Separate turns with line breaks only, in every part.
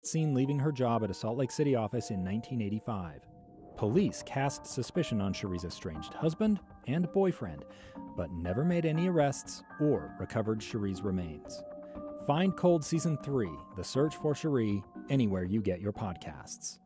seen leaving her job at a Salt Lake City office in 1985. Police cast suspicion on Cherie's estranged husband and boyfriend, but never made any arrests or recovered Cherie's remains. Find Cold Season 3, The Search for Cherie, anywhere you get your podcasts.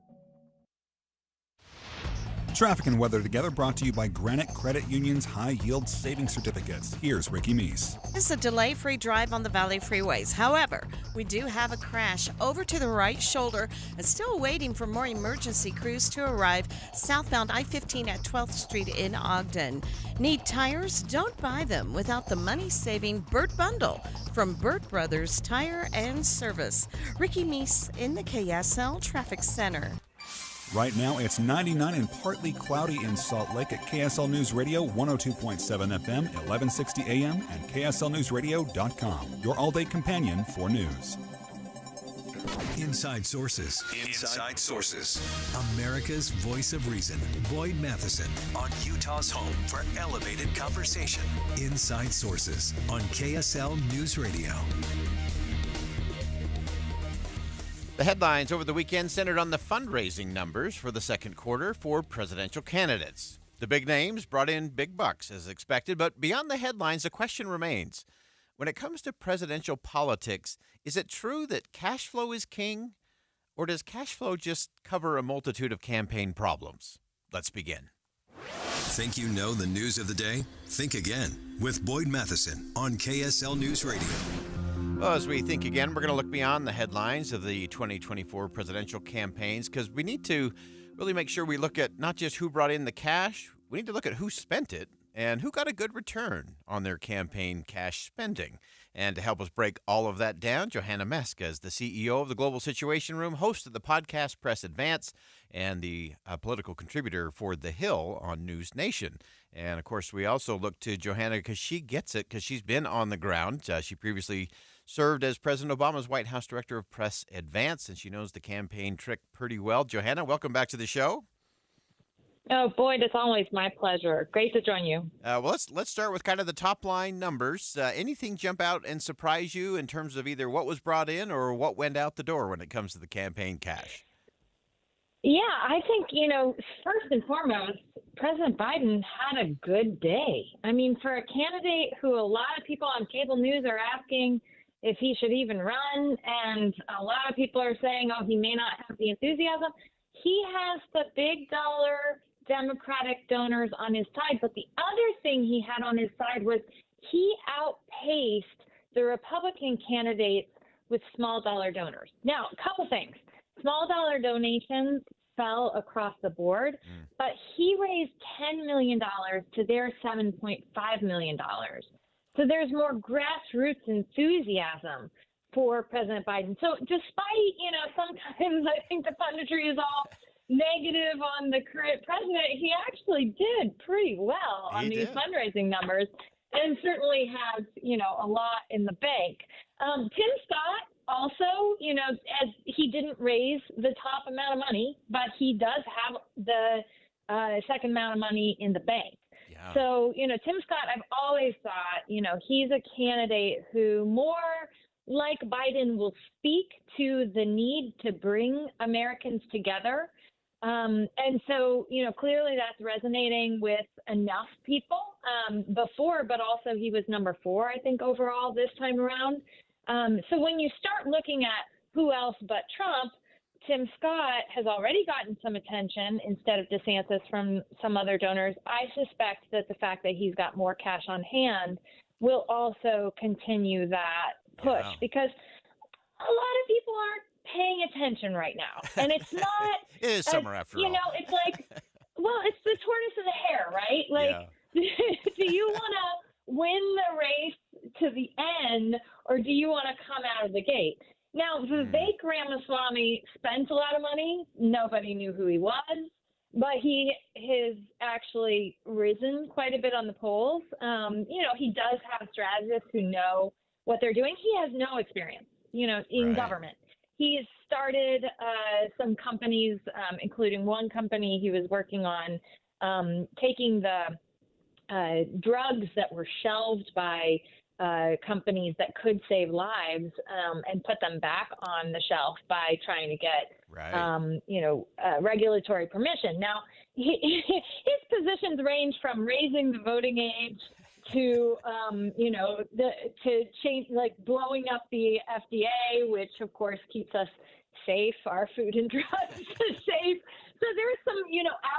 Traffic and weather together brought to you by Granite Credit Union's High Yield Savings Certificates. Here's Ricky Meese.
It's a delay-free drive on the Valley freeways. However, we do have a crash over to the right shoulder and still waiting for more emergency crews to arrive southbound I-15 at 12th Street in Ogden. Need tires? Don't buy them without the money-saving Burt Bundle from Burt Brothers Tire and Service. Ricky Meese in the KSL Traffic Center.
Right now, it's 99 and partly cloudy in Salt Lake at KSL News Radio 102.7 FM, 1160 AM, and KSLNewsRadio.com, your all-day companion for news.
Inside Sources. Inside Sources. America's voice of reason. Boyd Matheson on Utah's home for elevated conversation. Inside Sources on KSL News Radio.
The headlines over the weekend centered on the fundraising numbers for the second quarter for presidential candidates. The big names brought in big bucks as expected, but beyond the headlines, the question remains. When it comes to presidential politics, is it true that cash flow is king? Or does cash flow just cover a multitude of campaign problems? Let's begin.
Think you know the news of the day? Think again with Boyd Matheson on KSL News Radio.
Well, as we think again, we're going to look beyond the headlines of the 2024 presidential campaigns because we need to really make sure we look at not just who brought in the cash, we need to look at who spent it and who got a good return on their campaign cash spending. And to help us break all of that down, Johanna Meska is the CEO of the Global Situation Room, host of the podcast Press Advance, and the political contributor for The Hill on News Nation. And, of course, we also look to Johanna because she gets it because she's been on the ground. She previously served as President Obama's White House Director of Press Advance, and she knows the campaign trick pretty well. Johanna, welcome back to the show.
Oh, Boyd, it's always my pleasure. Great to join you.
Well, let's start with kind of the top line numbers. Anything jump out and surprise you in terms of either what was brought in or what went out the door when it comes to the campaign cash?
Yeah, I think, first and foremost, President Biden had a good day. I mean, for a candidate who a lot of people on cable news are asking if he should even run, and a lot of people are saying, oh, he may not have the enthusiasm, he has the big dollar Democratic donors on his side. But the other thing he had on his side was he outpaced the Republican candidates with small dollar donors. Now, a couple things. Small dollar donations fell across the board, but he raised $10 million to their $7.5 million. So there's more grassroots enthusiasm for President Biden. So despite, sometimes I think the punditry is all negative on the current president, he actually did pretty well on these fundraising numbers and certainly has, a lot in the bank. Tim Scott also, as he didn't raise the top amount of money, but he does have the second amount of money in the bank. Yeah. So, Tim Scott, I've always thought, he's a candidate who more like Biden will speak to the need to bring Americans together. And so, clearly that's resonating with enough people before, but also he was number 4, I think, overall this time around. So when you start looking at who else but Trump, Tim Scott has already gotten some attention instead of DeSantis from some other donors. I suspect that the fact that he's got more cash on hand will also continue that push because a lot of people aren't paying attention right now. And it's not...
It is summer after all.
It's like, well, it's the tortoise and the hare, right? Like, do you want to win the race to the end or do you want to come out of the gate? Now, Vivek Ramaswamy spent a lot of money. Nobody knew who he was, but he has actually risen quite a bit on the polls. He does have strategists who know what they're doing. He has no experience, in government. He's started some companies, including one company he was working on, taking the drugs that were shelved by companies that could save lives and put them back on the shelf by trying to get, regulatory permission. Now, his positions range from raising the voting age to, to change, like blowing up the FDA, which of course keeps us safe, our food and drugs safe. So there's some,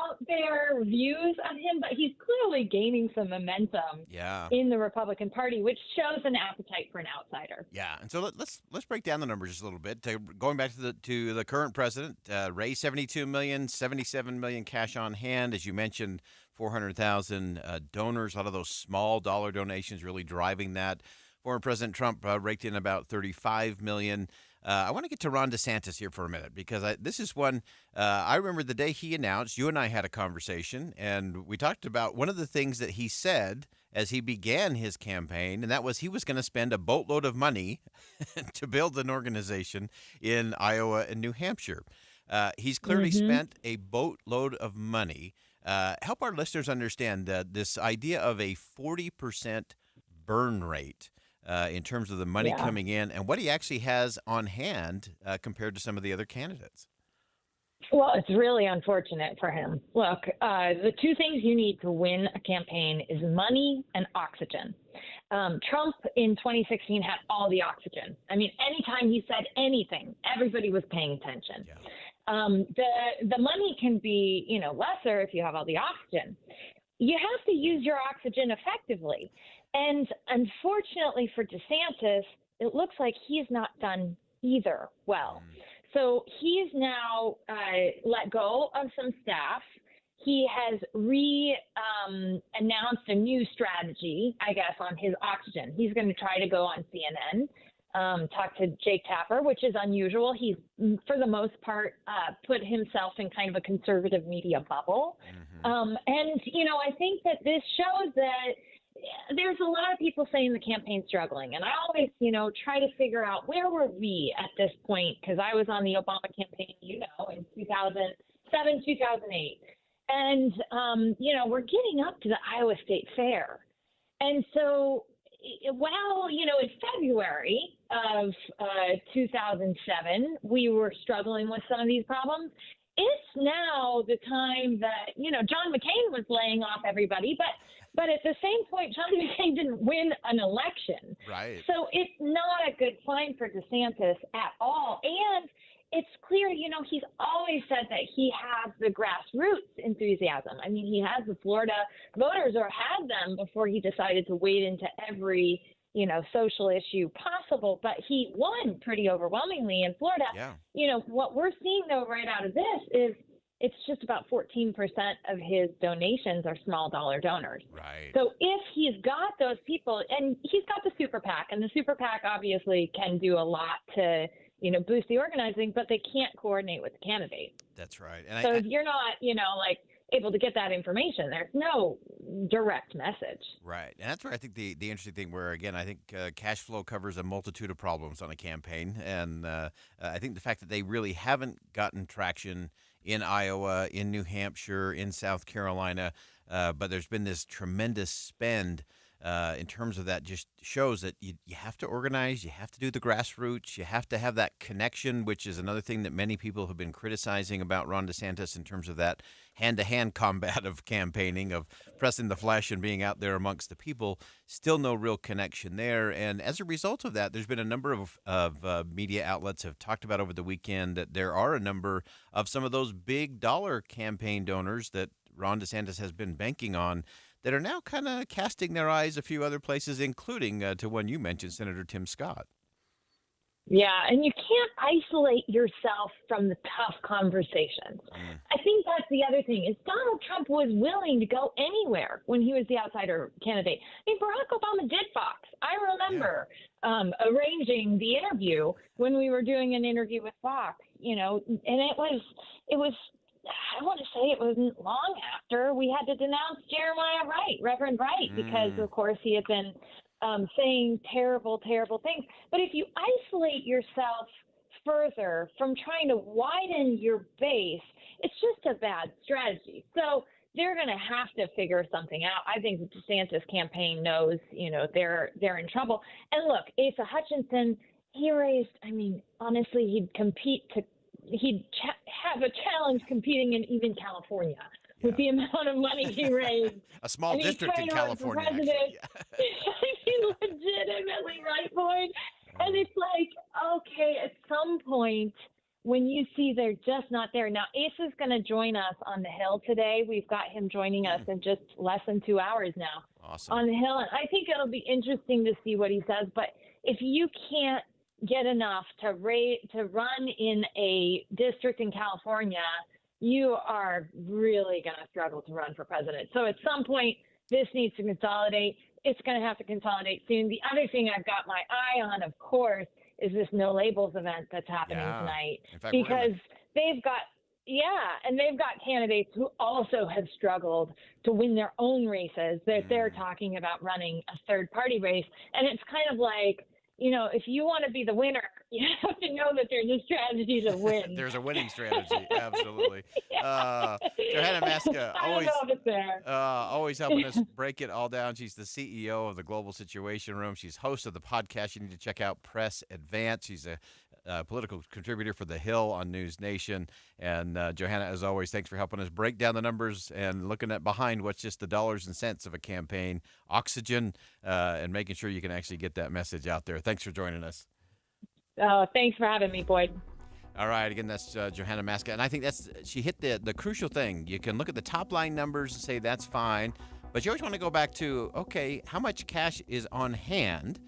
out there views of him, but he's clearly gaining some momentum in the Republican Party, which shows an appetite for an outsider.
Yeah, and so let's break down the numbers just a little bit. Going back to the current president, raised $72 million, $77 million cash on hand, as you mentioned, 400,000 donors. A lot of those small dollar donations really driving that. Former President Trump raked in about $35 million. I want to get to Ron DeSantis here for a minute because this is one I remember the day he announced. You and I had a conversation, and we talked about one of the things that he said as he began his campaign, and that was he was going to spend a boatload of money to build an organization in Iowa and New Hampshire. He's clearly spent a boatload of money. Help our listeners understand this idea of a 40% burn rate. In terms of the money coming in and what he actually has on hand compared to some of the other candidates.
Well, it's really unfortunate for him. Look, the two things you need to win a campaign is money and oxygen. Trump in 2016 had all the oxygen. I mean, anytime he said anything, everybody was paying attention. Yeah. The money can be, lesser if you have all the oxygen. You have to use your oxygen effectively. And unfortunately for DeSantis, it looks like he's not done either well. So he's now let go of some staff. He has announced a new strategy, I guess, on his oxygen. He's going to try to go on CNN, talk to Jake Tapper, which is unusual. He's, for the most part, put himself in kind of a conservative media bubble. And, I think that this shows that there's a lot of people saying the campaign's struggling. And I always, try to figure out where were we at this point, because I was on the Obama campaign, in 2007, 2008. And, we're getting up to the Iowa State Fair. And so, in February of 2007, we were struggling with some of these problems. It's now the time that, John McCain was laying off everybody, but at the same point, John McCain didn't win an election.
Right.
So it's not a good sign for DeSantis at all. And it's clear, he's always said that he has the grassroots enthusiasm. I mean, he has the Florida voters, or had them before he decided to wade into every, social issue possible. But he won pretty overwhelmingly in Florida. Yeah. What we're seeing, though, right out of this is it's just about 14% of his donations are small dollar donors.
Right.
So if he's got those people, and he's got the super PAC, and the super PAC obviously can do a lot to, boost the organizing, but they can't coordinate with the candidate.
That's right.
And so if you're not, able to get that information, there's no direct message.
Right. And that's where I think the interesting thing where, again, I think cash flow covers a multitude of problems on a campaign. And I think the fact that they really haven't gotten traction in Iowa, in New Hampshire, in South Carolina, but there's been this tremendous spend in terms of that just shows that you have to organize, you have to do the grassroots, you have to have that connection, which is another thing that many people have been criticizing about Ron DeSantis in terms of that hand-to-hand combat of campaigning, of pressing the flesh and being out there amongst the people. Still no real connection there. And as a result of that, there's been a number of media outlets have talked about over the weekend that there are a number of some of those big dollar campaign donors that Ron DeSantis has been banking on that are now kind of casting their eyes a few other places, including to one you mentioned, Senator Tim Scott.
Yeah, and you can't isolate yourself from the tough conversations. I think that's the other thing is Donald Trump was willing to go anywhere when he was the outsider candidate. I mean, Barack Obama did Fox. I remember arranging the interview when we were doing an interview with Fox, and it was I want to say it wasn't long after we had to denounce Jeremiah Wright, Reverend Wright, because, of course, he had been saying terrible, terrible things. But if you isolate yourself further from trying to widen your base, it's just a bad strategy. So they're going to have to figure something out. I think the DeSantis campaign knows, they're in trouble. And look, Asa Hutchinson, he raised, honestly, he'd have a challenge competing in even California with the amount of money he raised.
A small district in California.
Legitimately, right, Boyd? And it's like, okay, at some point, when you see they're just not there. Now, Asa's going to join us on the Hill today. We've got him joining us in just less than 2 hours now.
Awesome.
On the Hill. And I think it'll be interesting to see what he says. But if you can't get enough to run in a district in California, you are really going to struggle to run for president. So at some point, this needs to consolidate. It's going to have to consolidate soon. The other thing I've got my eye on, of course, is this No Labels event that's happening tonight.
In fact,
because they've got candidates who also have struggled to win their own races that they're talking about running a third party race. And it's kind of like, if you want to be the winner, you have to know that there's a strategy to win.
There's a winning strategy, absolutely. Johanna Maska, always helping us break it all down. She's the CEO of the Global Situation Room. She's host of the podcast you need to check out, Press Advance. She's a political contributor for The Hill on News Nation. And Johanna, as always, thanks for helping us break down the numbers and looking at behind what's just the dollars and cents of a campaign, oxygen, and making sure you can actually get that message out there. Thanks for joining us.
Oh, thanks for having me, Boyd.
All right. Again, that's Johanna Maska. And I think she hit the crucial thing. You can look at the top line numbers and say that's fine. But you always want to go back to, okay, how much cash is on hand?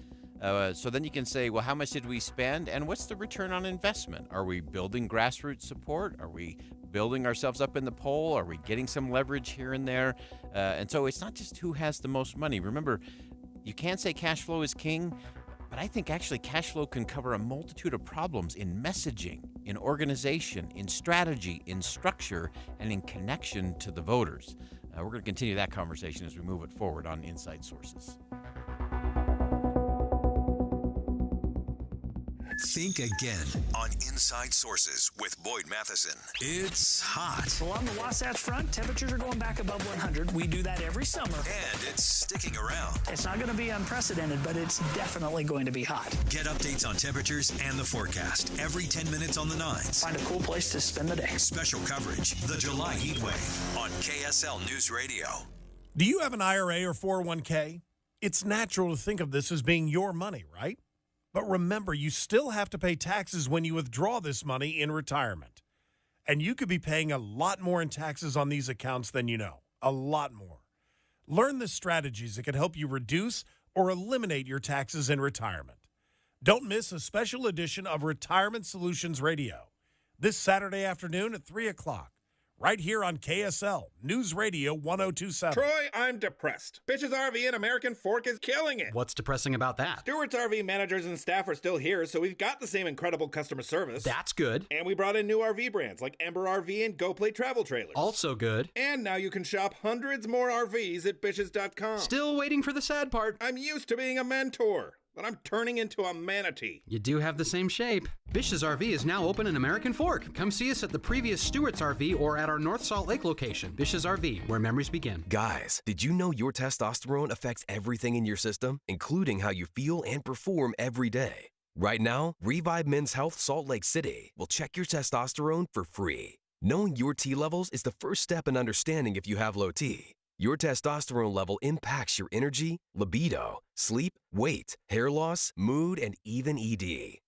So then you can say, well, how much did we spend? And what's the return on investment? Are we building grassroots support? Are we building ourselves up in the poll? Are we getting some leverage here and there? And so it's not just who has the most money. Remember, you can't say cash flow is king. But I think actually cash flow can cover a multitude of problems in messaging, in organization, in strategy, in structure, and in connection to the voters. We're going to continue that conversation as we move it forward on Inside Sources.
Think again on Inside Sources with Boyd Matheson. It's hot.
Along the Wasatch Front, temperatures are going back above 100. We do that every summer.
And it's sticking around.
It's not going to be unprecedented, but it's definitely going to be hot.
Get updates on temperatures and the forecast every 10 minutes on the 9s.
Find a cool place to spend the day.
Special coverage, the July heat wave on KSL News Radio.
Do you have an IRA or 401k? It's natural to think of this as being your money, right? But remember, you still have to pay taxes when you withdraw this money in retirement. And you could be paying a lot more in taxes on these accounts than you know. A lot more. Learn the strategies that can help you reduce or eliminate your taxes in retirement. Don't miss a special edition of Retirement Solutions Radio this Saturday afternoon at 3 o'clock. Right here on KSL News Radio 1027.
Troy, I'm depressed. Bitches RV and American Fork is killing it.
What's depressing about that?
Stewart's RV managers and staff are still here, so we've got the same incredible customer service.
That's good.
And we brought in new RV brands like Ember RV and GoPlay Travel Trailers.
Also good.
And now you can shop hundreds more RVs at bitches.com.
Still waiting for the sad part.
I'm used to being a mentor, but I'm turning into a manatee.
You do have the same shape. Bish's RV is now open in American Fork. Come see us at the previous Stewart's RV or at our North Salt Lake location. Bish's RV, where memories begin.
Guys, did you know your testosterone affects everything in your system, including how you feel and perform every day? Right now, Revive Men's Health Salt Lake City will check your testosterone for free. Knowing your T levels is the first step in understanding if you have low T. Your testosterone level impacts your energy, libido, sleep, weight, hair loss, mood, and even ED.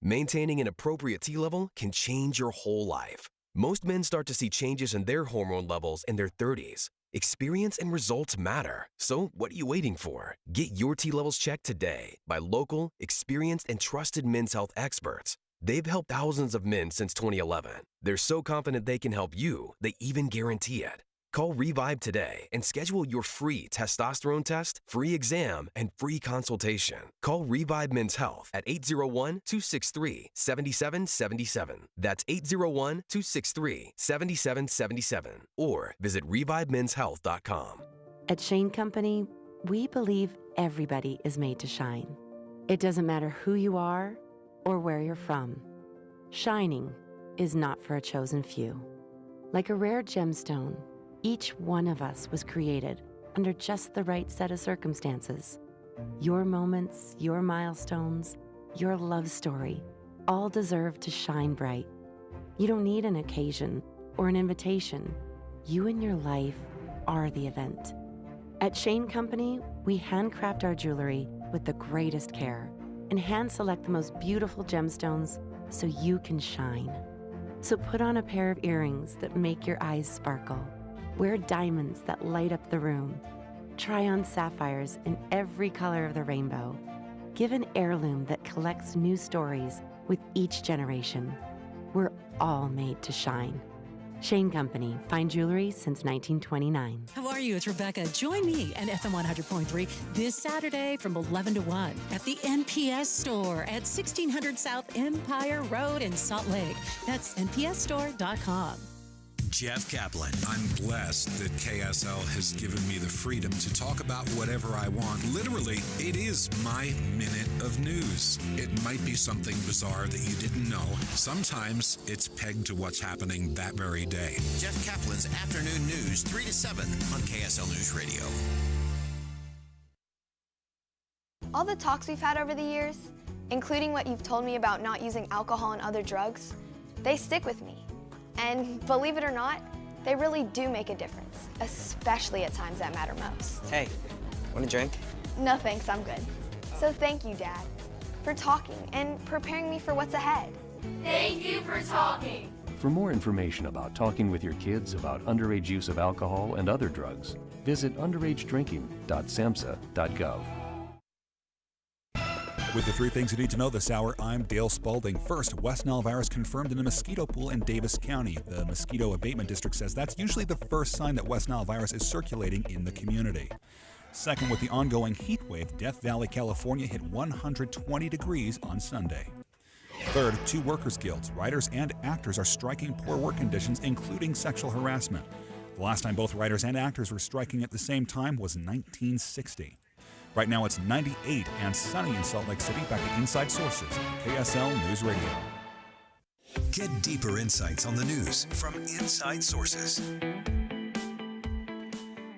Maintaining an appropriate T level can change your whole life. Most men start to see changes in their hormone levels in their 30s. Experience and results matter. So what are you waiting for? Get your T levels checked today by local, experienced, and trusted men's health experts. They've helped thousands of men since 2011. They're so confident they can help you, they even guarantee it. Call Revive today and schedule your free testosterone test, free exam, and free consultation. Call Revive Men's Health at 801-263-7777. That's 801-263-7777. Or visit ReviveMen'sHealth.com.
At Shane Company, we believe everybody is made to shine. It doesn't matter who you are or where you're from. Shining is not for a chosen few. Like a rare gemstone, Each one of us was created under just the right set of circumstances. Your moments, your milestones, your love story, all deserve to shine bright. You don't need an occasion or an invitation. You and your life are the event. At Shane Company, we handcraft our jewelry with the greatest care and hand select the most beautiful gemstones so you can shine. So put on a pair of earrings that make your eyes sparkle. Wear diamonds that light up the room. Try on sapphires in every color of the rainbow. Give an heirloom that collects new stories with each generation. We're all made to shine. Shane Company, fine jewelry since 1929.
How are you? It's Rebecca. Join me and FM 100.3 this Saturday from 11 to 1 at the NPS store at 1600 South Empire Road in Salt Lake. That's npsstore.com.
Jeff Kaplan.
I'm blessed that KSL has given me the freedom to talk about whatever I want. Literally, it is my minute of news. It might be something bizarre that you didn't know. Sometimes it's pegged to what's happening that very day.
Jeff Kaplan's Afternoon News, 3 to 7 on KSL News Radio.
All the talks we've had over the years, including what you've told me about not using alcohol and other drugs, they stick with me. And believe it or not, they really do make a difference, especially at times that matter most.
Hey, want a drink?
No thanks, I'm good. So thank you, Dad, for talking and preparing me for what's ahead.
Thank you for talking.
For more information about talking with your kids about underage use of alcohol and other drugs, visit underagedrinking.samhsa.gov.
With the three things you need to know this hour, I'm Dale Spalding. First, West Nile virus confirmed in a mosquito pool in Davis County. The Mosquito Abatement District says that's usually the first sign that West Nile virus is circulating in the community. Second, with the ongoing heat wave, Death Valley, California hit 120 degrees on Sunday. Third, two workers' guilds, writers and actors, are striking poor work conditions, including sexual harassment. The last time both writers and actors were striking at the same time was 1960. Right now it's 98 and sunny in Salt Lake City. Back to Inside Sources, KSL News Radio.
Get deeper insights on the news from Inside Sources.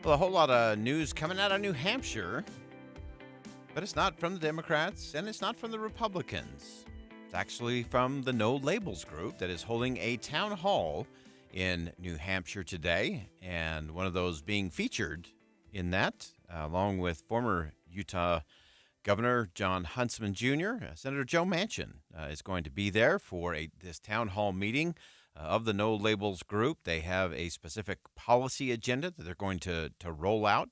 Well, a whole lot of news coming out of New Hampshire, but it's not from the Democrats and it's not from the Republicans. It's actually from the No Labels group that is holding a town hall in New Hampshire today, and one of those being featured in that, along with former Utah Governor John Huntsman Jr., Senator Joe Manchin is going to be there for this town hall meeting of the No Labels group. They have a specific policy agenda that they're going to roll out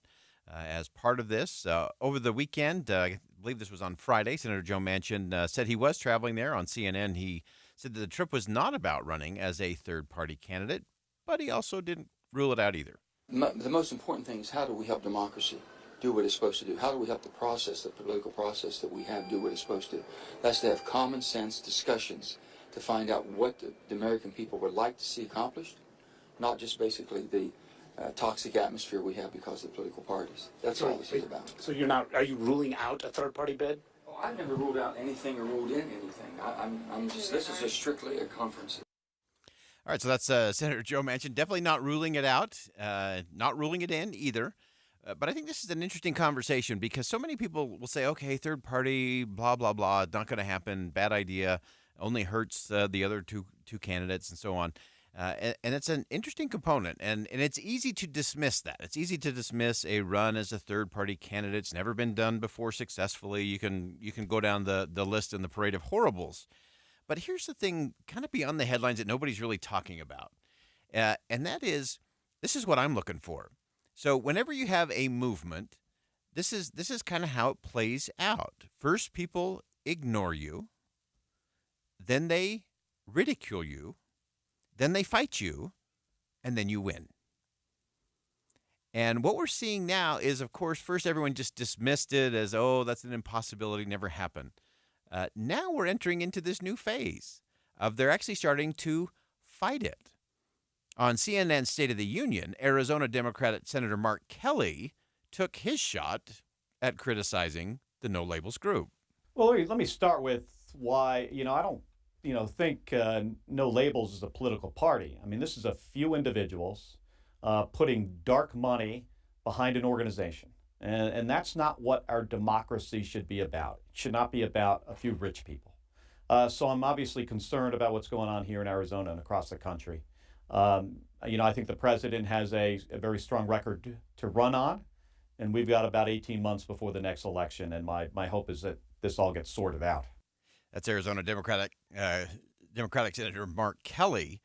as part of this. Over the weekend, I believe this was on Friday, Senator Joe Manchin said he was traveling there. On CNN, he said that the trip was not about running as a third-party candidate, but he also didn't rule it out either.
The most important thing is, how do we help democracy do what it's supposed to do? How do we help the process, the political process that we have, do what it's supposed to? That's to have common sense discussions to find out what the American people would like to see accomplished, not just basically the toxic atmosphere we have because of the political parties. That's all this is about.
So are you ruling out a third-party bid?
Oh, I've never ruled out anything or ruled in anything. This is just strictly a conference.
All right, so that's Senator Joe Manchin. Definitely not ruling it out, not ruling it in either. But I think this is an interesting conversation because so many people will say, okay, third party, blah, blah, blah, not going to happen, bad idea, only hurts the other two candidates and so on. And it's an interesting component, and it's easy to dismiss that. It's easy to dismiss a run as a third-party candidate. It's never been done before successfully. You can go down the list in the parade of horribles. But here's the thing, kind of beyond the headlines that nobody's really talking about, and that is, this is what I'm looking for. So whenever you have a movement, this is kind of how it plays out. First, people ignore you, then they ridicule you, then they fight you, and then you win. And what we're seeing now is, of course, first everyone just dismissed it as, oh, that's an impossibility, never happened. Now we're entering into this new phase of they're actually starting to fight it. On CNN's State of the Union, Arizona Democrat Senator Mark Kelly took his shot at criticizing the No Labels group.
Well, let me start with why, I don't, think No Labels is a political party. I mean, this is a few individuals putting dark money behind an organization. And that's not what our democracy should be about. It should not be about a few rich people. So I'm obviously concerned about what's going on here in Arizona and across the country. I think the president has a very strong record to run on, and we've got about 18 months before the next election, and my hope is that this all gets sorted out.
That's Arizona Democratic Senator Mark Kelly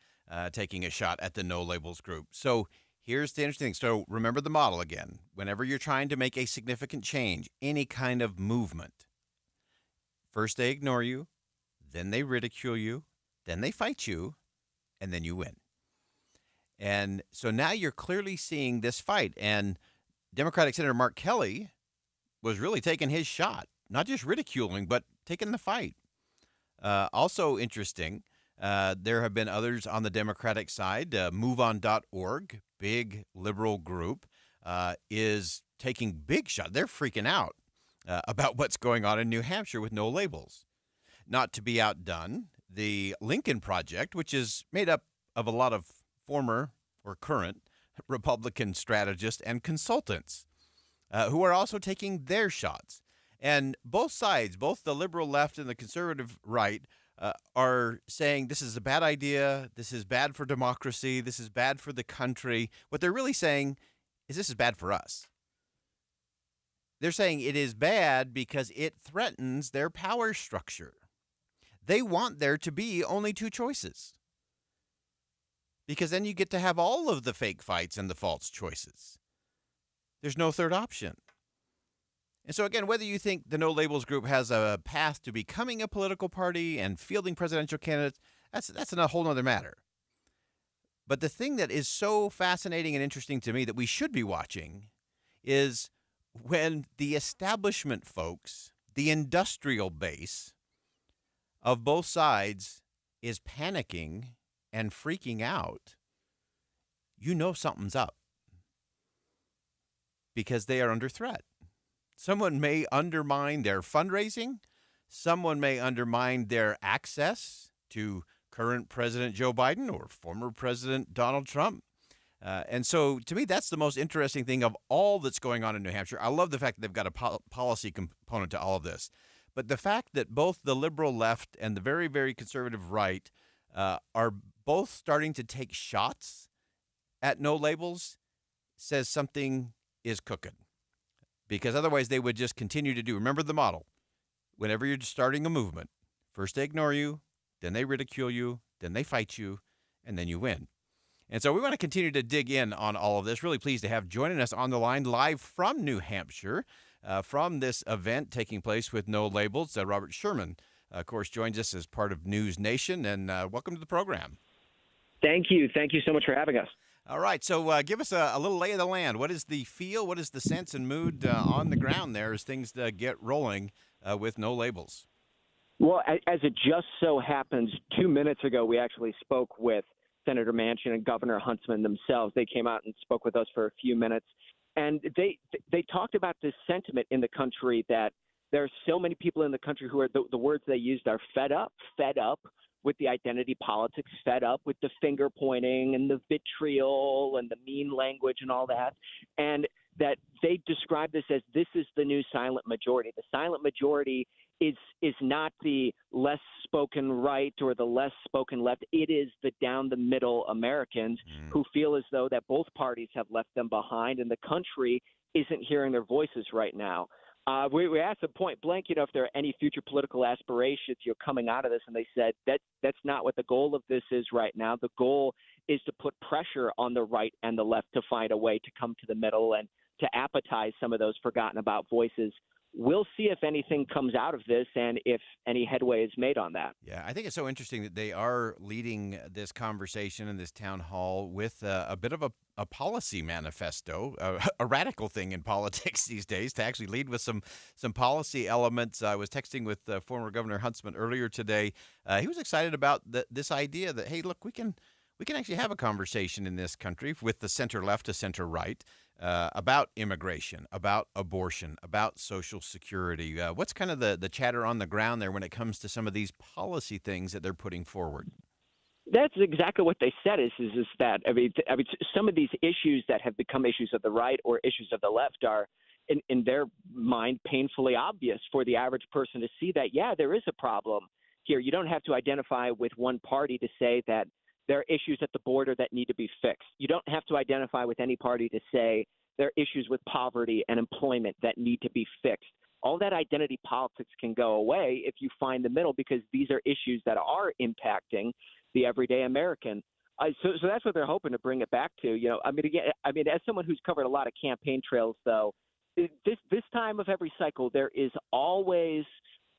taking a shot at the No Labels group. So here's the interesting thing. So remember the model again. Whenever you're trying to make a significant change, any kind of movement, first they ignore you, then they ridicule you, then they fight you, and then you win. And so now you're clearly seeing this fight. And Democratic Senator Mark Kelly was really taking his shot, not just ridiculing, but taking the fight. Also interesting, there have been others on the Democratic side. MoveOn.org, big liberal group, is taking big shots. They're freaking out about what's going on in New Hampshire with No Labels. Not to be outdone, the Lincoln Project, which is made up of a lot of former or current Republican strategists and consultants who are also taking their shots. And both sides, both the liberal left and the conservative right, are saying this is a bad idea, this is bad for democracy, this is bad for the country. What they're really saying is this is bad for us. They're saying it is bad because it threatens their power structure. They want there to be only two choices, because then you get to have all of the fake fights and the false choices. There's no third option. And so, again, whether you think the No Labels group has a path to becoming a political party and fielding presidential candidates, that's a whole other matter. But the thing that is so fascinating and interesting to me that we should be watching is when the establishment folks, the industrial base of both sides, is panicking and freaking out, you know something's up, because they are under threat. Someone may undermine their fundraising. Someone may undermine their access to current President Joe Biden or former President Donald Trump. And so, to me, that's the most interesting thing of all that's going on in New Hampshire. I love the fact that they've got a policy component to all of this. But the fact that both the liberal left and the very, very conservative right are both starting to take shots at No Labels says something is cooking. Because otherwise they would just continue to do. Remember the model. Whenever you're starting a movement, first they ignore you, then they ridicule you, then they fight you, and then you win. And so we want to continue to dig in on all of this. Really pleased to have joining us on the line live from New Hampshire, from this event taking place with No Labels. Robert Sherman, of course, joins us as part of News Nation, and welcome to the program.
Thank you. Thank you so much for having us.
All right, so give us a little lay of the land. What is the feel? What is the sense and mood on the ground there as things get rolling with No Labels?
Well, as it just so happens, 2 minutes ago, we actually spoke with Senator Manchin and Governor Huntsman themselves. They came out and spoke with us for a few minutes, and they talked about this sentiment in the country that there are so many people in the country who are, the words they used are fed up with the identity politics, fed up with the finger pointing and the vitriol and the mean language and all that, and that they describe this as this is the new silent majority. The silent majority is not the less spoken right or the less spoken left. It is the down the middle Americans who feel as though that both parties have left them behind and the country isn't hearing their voices right now. We asked them point blank, if there are any future political aspirations coming out of this, and they said that's not what the goal of this is right now. The goal is to put pressure on the right and the left to find a way to come to the middle and to appetize some of those forgotten about voices. We'll see if anything comes out of this and if any headway is made on that.
Yeah, I think it's so interesting that they are leading this conversation in this town hall with a bit of a policy manifesto, a radical thing in politics these days, to actually lead with some policy elements. I was texting with former Governor Huntsman earlier today. He was excited about this idea that, hey, look, we can actually have a conversation in this country with the center left to center right about immigration, about abortion, about Social Security. What's kind of the chatter on the ground there when it comes to some of these policy things that they're putting forward?
That's exactly what they said. Is that I mean some of these issues that have become issues of the right or issues of the left are in their mind painfully obvious for the average person to see that, yeah, there is a problem here. You don't have to identify with one party to say that there are issues at the border that need to be fixed. You don't have to identify with any party to say there are issues with poverty and employment that need to be fixed. All that identity politics can go away if you find the middle, because these are issues that are impacting the everyday American. So that's what they're hoping to bring it back to. You know, I mean, as someone who's covered a lot of campaign trails, though, this time of every cycle, there is always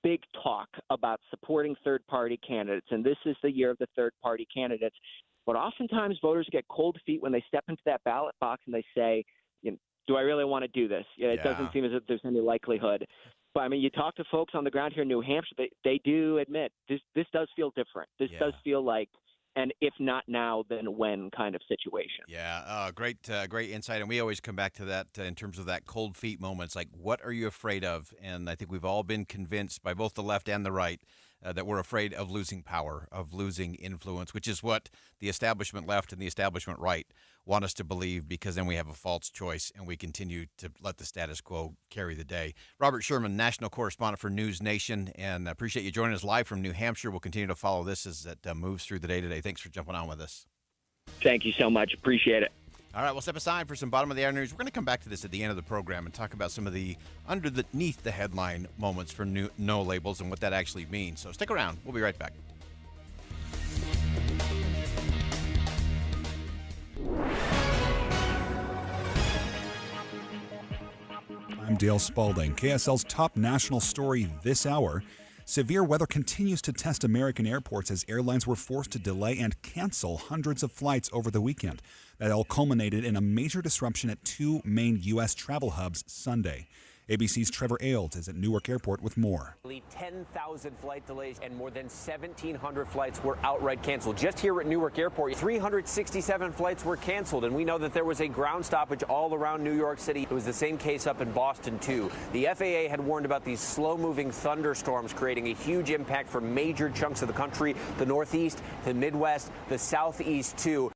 big talk about supporting third-party candidates, and this is the year of the third-party candidates. But oftentimes voters get cold feet when they step into that ballot box and they say, you know, do I really want to do this? It doesn't seem as if there's any likelihood. But, I mean, you talk to folks on the ground here in New Hampshire, they do admit this does feel different. This does feel like an if not now, then when kind of situation.
Yeah, great insight. And we always come back to that in terms of that cold feet moments, like what are you afraid of? And I think we've all been convinced by both the left and the right that we're afraid of losing power, of losing influence, which is what the establishment left and the establishment right want us to believe, because then we have a false choice and we continue to let the status quo carry the day. Robert Sherman, national correspondent for News Nation, and I appreciate you joining us live from New Hampshire. We'll continue to follow this as it moves through the day today. Thanks for jumping on with us.
Thank you so much. Appreciate it.
All right, we'll step aside for some bottom of the hour news. We're going to come back to this at the end of the program and talk about some of the underneath the headline moments for no labels and what that actually means. So stick around. We'll be right back.
I'm Dale Spalding. KSL's top national story this hour. Severe weather continues to test American airports as airlines were forced to delay and cancel hundreds of flights over the weekend. That all culminated in a major disruption at two main U.S. travel hubs Sunday. ABC's Trevor Ailes is at Newark Airport with more.
10,000 flight delays and more than 1,700 flights were outright canceled. Just here at Newark Airport, 367 flights were canceled, and we know that there was a ground stoppage all around New York City. It was the same case up in Boston, too. The FAA had warned about these slow-moving thunderstorms creating a huge impact for major chunks of the country, the Northeast, the Midwest, the Southeast, too.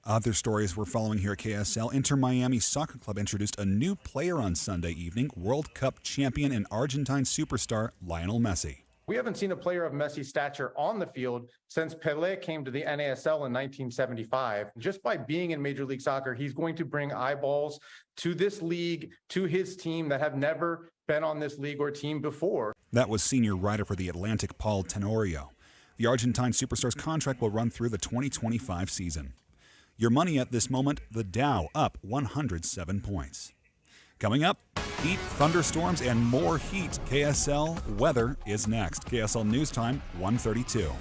Other stories we're following here at KSL. Inter Miami Soccer Club introduced a new player on Sunday evening, World Cup champion and Argentine superstar Lionel Messi.
We haven't seen a player of Messi's stature on the field since Pelé came to the NASL in 1975. Just by being in Major League Soccer, he's going to bring eyeballs to this league, to his team that have never been on this league or team before.
That was senior writer for The Atlantic, Paul Tenorio. The Argentine superstar's contract will run through the 2025 season. Your money at this moment, the Dow up 107 points. Coming up, heat, thunderstorms, and more heat. KSL weather is next. KSL News Time, 1:32.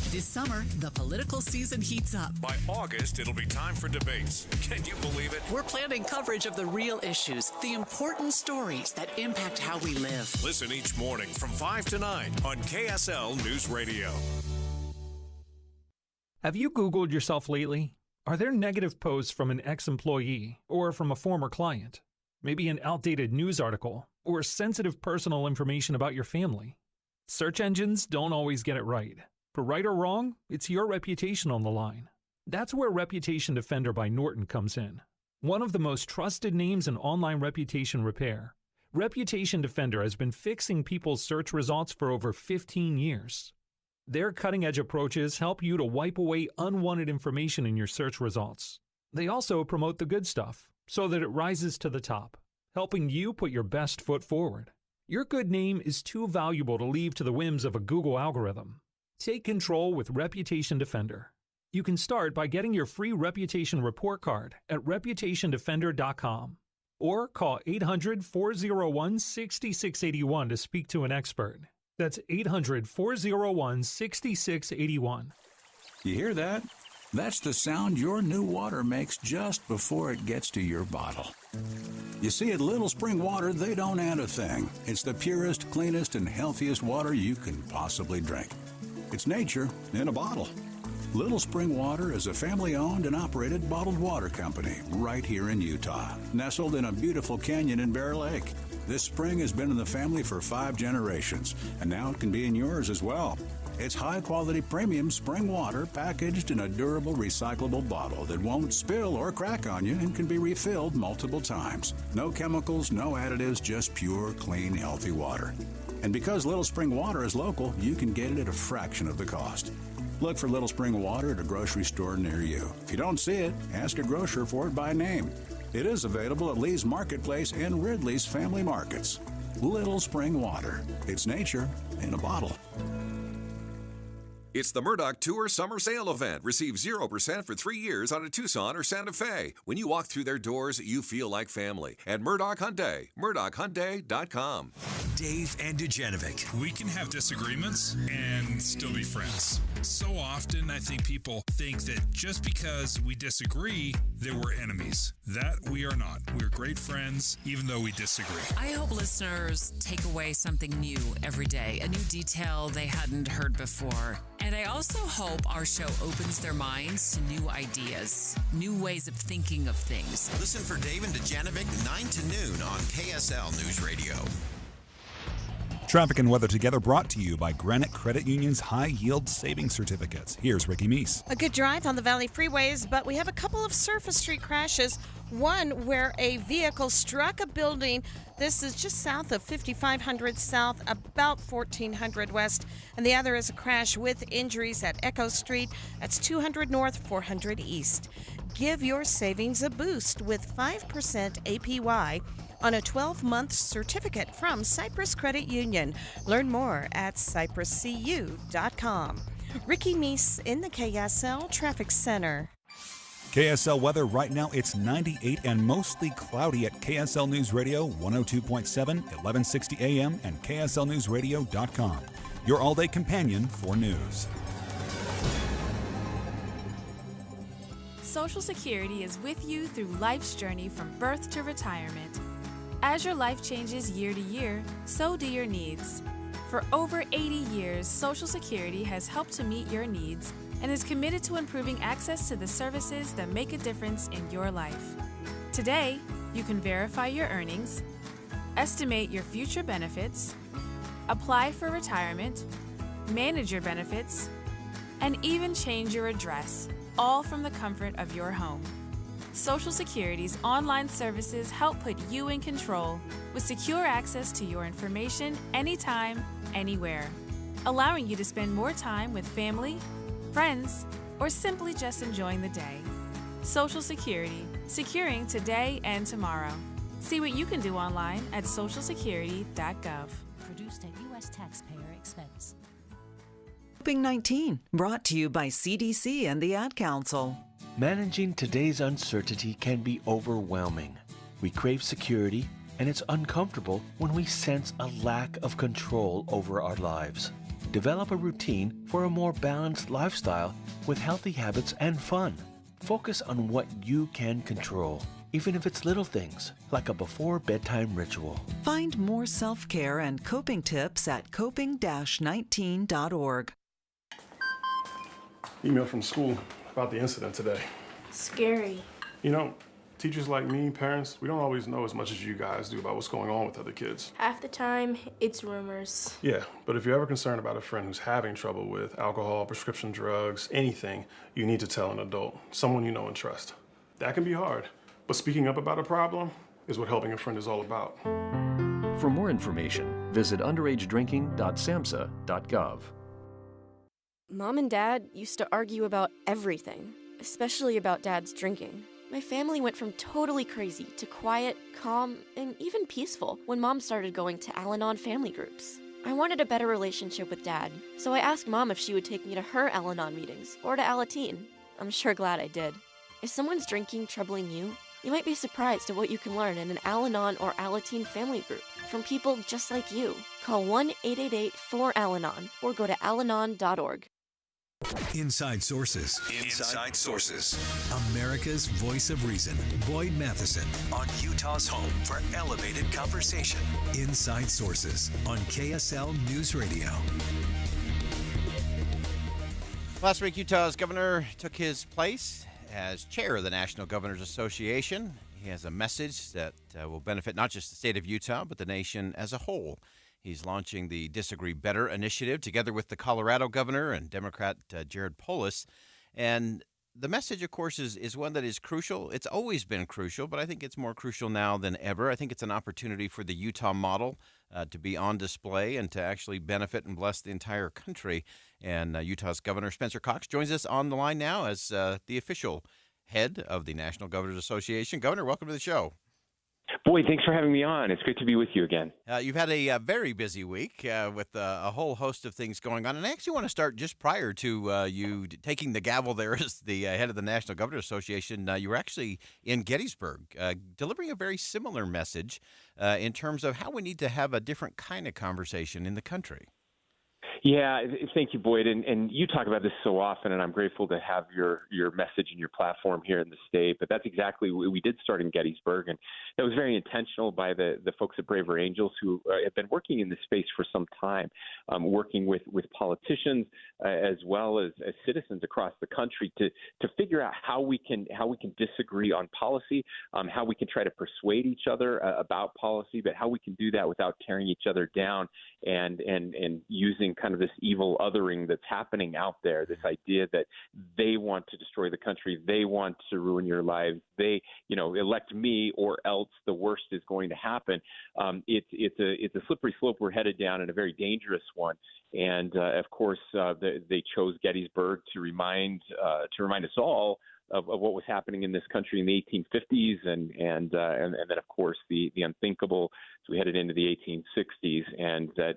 This summer, the political season heats up.
By August, it'll be time for debates. Can you believe it?
We're planning coverage of the real issues, the important stories that impact how we live.
Listen each morning from 5 to 9 on KSL News Radio.
Have you Googled yourself lately? Are there negative posts from an ex-employee or from a former client? Maybe an outdated news article or sensitive personal information about your family? Search engines don't always get it right. For right or wrong, it's your reputation on the line. That's where Reputation Defender by Norton comes in. One of the most trusted names in online reputation repair, Reputation Defender has been fixing people's search results for over 15 years. Their cutting-edge approaches help you to wipe away unwanted information in your search results. They also promote the good stuff so that it rises to the top, helping you put your best foot forward. Your good name is too valuable to leave to the whims of a Google algorithm. Take control with Reputation Defender. You can start by getting your free reputation report card at reputationdefender.com or call 800-401-6681 to speak to an expert. That's 800-401-6681.
You hear that? That's the sound your new water makes just before it gets to your bottle. You see, at Little Spring Water, they don't add a thing. It's the purest, cleanest, and healthiest water you can possibly drink. It's nature in a bottle. Little Spring Water is a family-owned and operated bottled water company right here in Utah, nestled in a beautiful canyon in Bear Lake. This spring has been in the family for 5 generations, and now it can be in yours as well. It's high-quality premium spring water packaged in a durable recyclable bottle that won't spill or crack on you and can be refilled multiple times. No chemicals, no additives, just pure, clean, healthy water. And because Little Spring Water is local, you can get it at a fraction of the cost. Look for Little Spring Water at a grocery store near you. If you don't see it, ask a grocer for it by name. It is available at Lee's Marketplace and Ridley's Family Markets. Little Spring Water. It's nature in a bottle.
It's the Murdoch Tour Summer Sale Event. Receive 0% for 3 years on a Tucson or Santa Fe. When you walk through their doors, you feel like family. At Murdoch Hyundai, MurdochHyundai.com.
Dave and Dujanovic.
We can have disagreements and still be friends. So often, I think people think that just because we disagree, that we're enemies. That we are not. We're great friends, even though we disagree.
I hope listeners take away something new every day, a new detail they hadn't heard before. And I also hope our show opens their minds to new ideas, new ways of thinking of things.
Listen for Dave and Dujanovic 9 to noon on KSL News Radio.
Traffic and weather together brought to you by Granite Credit Union's High Yield Savings Certificates. Here's Ricky Meese.
A good drive on the Valley freeways, but we have a couple of surface street crashes. One where a vehicle struck a building. This is just south of 5500 South, about 1400 West. And the other is a crash with injuries at Echo Street. That's 200 North, 400 East. Give your savings a boost with 5% APY on a 12-month certificate from Cyprus Credit Union. Learn more at cypruscu.com. Ricky Meese in the KSL Traffic Center.
KSL weather right now, it's 98 and mostly cloudy at KSL News Radio 102.7, 1160 AM, and KSLNewsRadio.com. Your all-day companion for news.
Social Security is with you through life's journey from birth to retirement. As your life changes year to year, so do your needs. For over 80 years, Social Security has helped to meet your needs and is committed to improving access to the services that make a difference in your life. Today, you can verify your earnings, estimate your future benefits, apply for retirement, manage your benefits, and even change your address, all from the comfort of your home. Social Security's online services help put you in control with secure access to your information anytime, anywhere, allowing you to spend more time with family, friends, or simply just enjoying the day. Social Security, securing today and tomorrow. See what you can do online at socialsecurity.gov.
Produced at U.S. taxpayer expense.
Coping-19, brought to you by CDC and the Ad Council.
Managing today's uncertainty can be overwhelming. We crave security, and it's uncomfortable when we sense a lack of control over our lives. Develop a routine for a more balanced lifestyle with healthy habits and fun. Focus on what you can control, even if it's little things, like a before-bedtime ritual.
Find more self-care and coping tips at coping-19.org.
Email from school about the incident today.
Scary.
You know, teachers like me, parents, we don't always know as much as you guys do about what's going on with other kids.
Half the time, it's rumors.
Yeah, but if you're ever concerned about a friend who's having trouble with alcohol, prescription drugs, anything, you need to tell an adult, someone you know and trust. That can be hard, but speaking up about a problem is what helping a friend is all about.
For more information, visit underagedrinking.samhsa.gov.
Mom and Dad used to argue about everything, especially about Dad's drinking. My family went from totally crazy to quiet, calm, and even peaceful when Mom started going to Al-Anon family groups. I wanted a better relationship with Dad, so I asked Mom if she would take me to her Al-Anon meetings or to Alateen. I'm sure glad I did. Is someone's drinking troubling you? You might be surprised at what you can learn in an Al-Anon or Alateen family group from people just like you. Call 1-888-4-ALANON or go to alanon.org.
Inside Sources. Inside Sources. America's voice of reason. Boyd Matheson on Utah's home for elevated conversation. Inside Sources on KSL News Radio.
Last week, Utah's governor took his place as chair of the National Governors Association. He has a message that will benefit not just the state of Utah, but the nation as a whole. He's launching the Disagree Better initiative together with the Colorado governor and Democrat Jared Polis. And the message, of course, is one that is crucial. It's always been crucial, but I think it's more crucial now than ever. I think it's an opportunity for the Utah model to be on display and to actually benefit and bless the entire country. And Utah's Governor Spencer Cox joins us on the line now as the official head of the National Governors Association. Governor, welcome to the show.
Boy, thanks for having me on. It's great to be with you again.
You've had a very busy week with a whole host of things going on. And I actually want to start just prior to you taking the gavel there as the head of the National Governors Association. You were actually in Gettysburg delivering a very similar message in terms of how we need to have a different kind of conversation in the country.
Yeah, thank you, Boyd. And you talk about this so often, and I'm grateful to have your message and your platform here in the state. But that's exactly what we did start in Gettysburg, and that was very intentional by the folks at Braver Angels who have been working in this space for some time, working with politicians as well as citizens across the country to figure out how we can disagree on policy, how we can try to persuade each other about policy, but how we can do that without tearing each other down and using kind of this evil othering that's happening out there, this idea that they want to destroy the country, they want to ruin your lives, they, elect me or else the worst is going to happen. It's a slippery slope we're headed down, and a very dangerous one. And of course, they chose Gettysburg to remind us all of what was happening in this country in the 1850s, and then of course the unthinkable as we headed into the 1860s, and that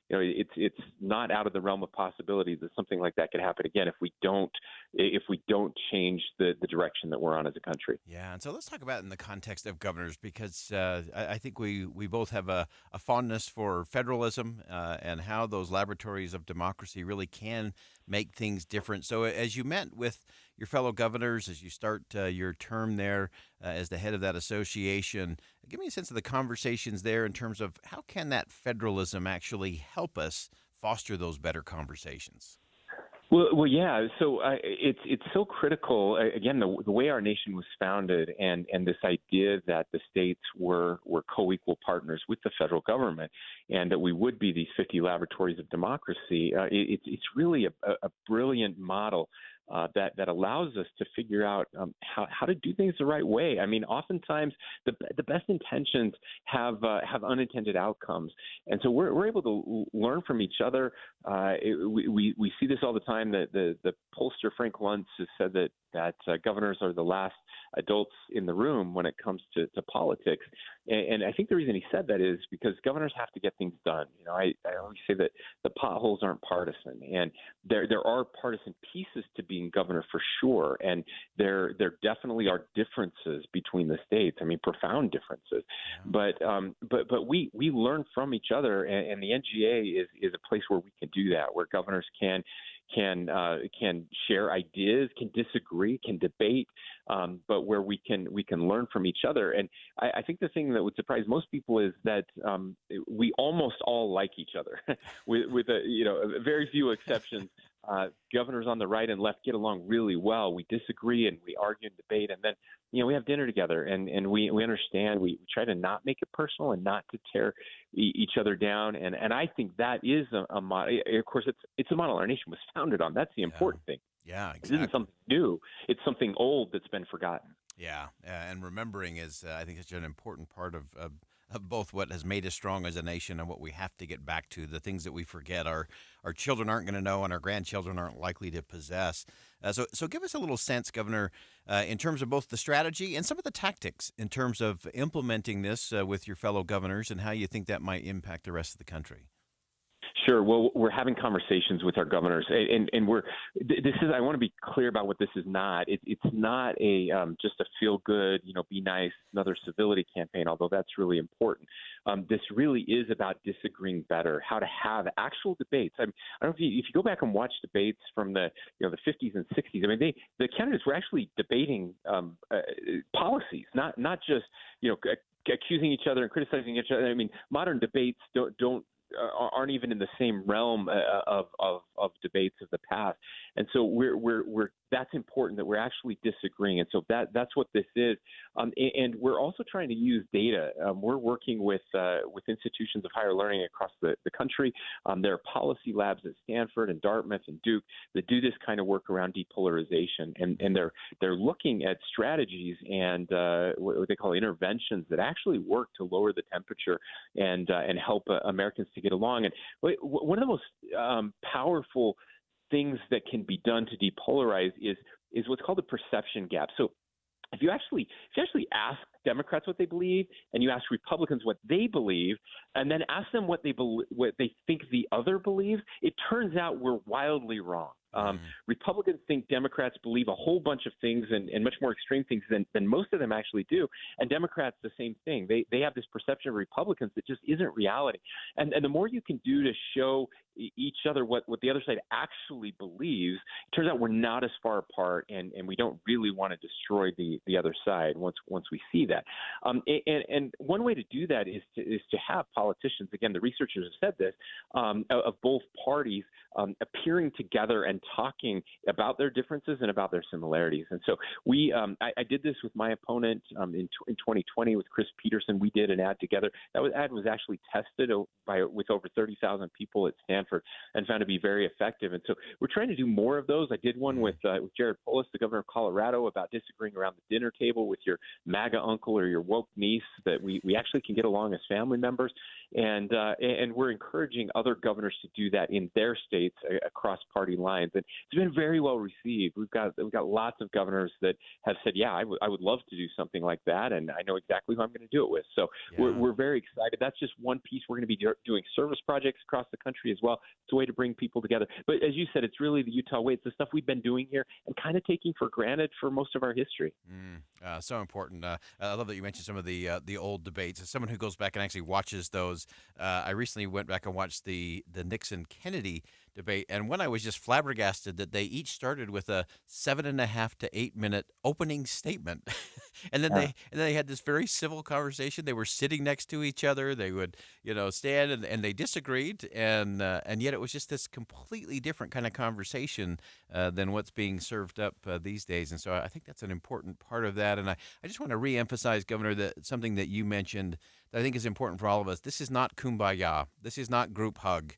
it's not out of the realm of possibility that something like that could happen again if we don't change the direction that we're on as a country.
Yeah, and so let's talk about it in the context of governors, because I think we both have a fondness for federalism and how those laboratories of democracy really can make things different. So as you met with your fellow governors, as you start your term there as the head of that association, give me a sense of the conversations there in terms of how can that federalism actually help us foster those better conversations?
Well, yeah. So it's so critical. Again, the way our nation was founded, and this idea that the states were co-equal partners with the federal government, and that we would be these 50 laboratories of democracy. It's really a brilliant model that allows us to figure out how to do things the right way. I mean, oftentimes the best intentions have unintended outcomes, and so we're able to learn from each other. We see this all the time. The pollster Frank Luntz has said that governors are the last adults in the room when it comes to politics, and I think the reason he said that is because governors have to get things done. I always say that the potholes aren't partisan, and there are partisan pieces to being governor for sure, and there definitely are differences between the states. I mean, profound differences, but we learn from each other, and the NGA is a place where we can do that, where governors can share ideas, can disagree, can debate, but where we can learn from each other. And I think the thing that would surprise most people is that we almost all like each other, with very few exceptions. Governors on the right and left get along really well. We disagree and we argue and debate, and then we have dinner together, and we understand. We try to not make it personal and not to tear each other down. And I think that is a model. Of course, it's a model our nation was founded on. That's the important thing.
Yeah, exactly.
It isn't something new. It's something old that's been forgotten.
Yeah, and remembering is, I think, such an important part of both what has made us strong as a nation and what we have to get back to. The things that we forget, our children aren't going to know, and our grandchildren aren't likely to possess. So give us a little sense, Governor, in terms of both the strategy and some of the tactics in terms of implementing this with your fellow governors, and how you think that might impact the rest of the country.
Sure. Well, we're having conversations with our governors, and this is. I want to be clear about what this is not. It's not a just a feel good, be nice, another civility campaign. Although that's really important. This really is about disagreeing better, how to have actual debates. I don't know if you go back and watch debates from the 50s and 60s. I mean, the candidates were actually debating policies, not just accusing each other and criticizing each other. I mean, modern debates aren't even in the same realm of of debates of the past. And so we're that's important that we're actually disagreeing. And so that's what this is. And we're also trying to use data. We're working with institutions of higher learning across the country. There are policy labs at Stanford and Dartmouth and Duke that do this kind of work around depolarization. And they're looking at strategies and what they call interventions that actually work to lower the temperature and help Americans to get along. And one of the most powerful things that can be done to depolarize is what's called the perception gap. So if you actually ask Democrats what they believe, and you ask Republicans what they believe, and then ask them what they think the other believes, it turns out we're wildly wrong. Republicans think Democrats believe a whole bunch of things and much more extreme things than most of them actually do. And Democrats, the same thing. They have this perception of Republicans that just isn't reality. And the more you can do to show each other what the other side actually believes, it turns out we're not as far apart, and we don't really want to destroy the other side once we see that. And one way to do that is to have politicians, again, the researchers have said this, of both parties appearing together and talking about their differences and about their similarities. And so I did this with my opponent in 2020 with Chris Peterson. We did an ad together. That ad was actually tested with over 30,000 people at Stanford and found to be very effective. And so we're trying to do more of those. I did one with Jared Polis, the governor of Colorado, about disagreeing around the dinner table with your MAGA uncle or your woke niece, that we actually can get along as family members. And we're encouraging other governors to do that in their states across party lines. And it's been very well received. We've got lots of governors that have said, yeah, I would love to do something like that, and I know exactly who I'm going to do it with. So we're very excited. That's just one piece. We're going to be doing service projects across the country as well. It's a way to bring people together. But as you said, it's really the Utah way. It's the stuff we've been doing here and kind of taking for granted for most of our history.
So important. I love that you mentioned some of the old debates. As someone who goes back and actually watches those, I recently went back and watched the Nixon-Kennedy debate, and when I was just flabbergasted that they each started with a 7.5 to 8 minute opening statement, and then they had this very civil conversation. They were sitting next to each other. They would stand and they disagreed, and yet it was just this completely different kind of conversation than what's being served up these days. And so I think that's an important part of that. And I just want to reemphasize, Governor, that something that you mentioned that I think is important for all of us. This is not kumbaya. This is not group hug.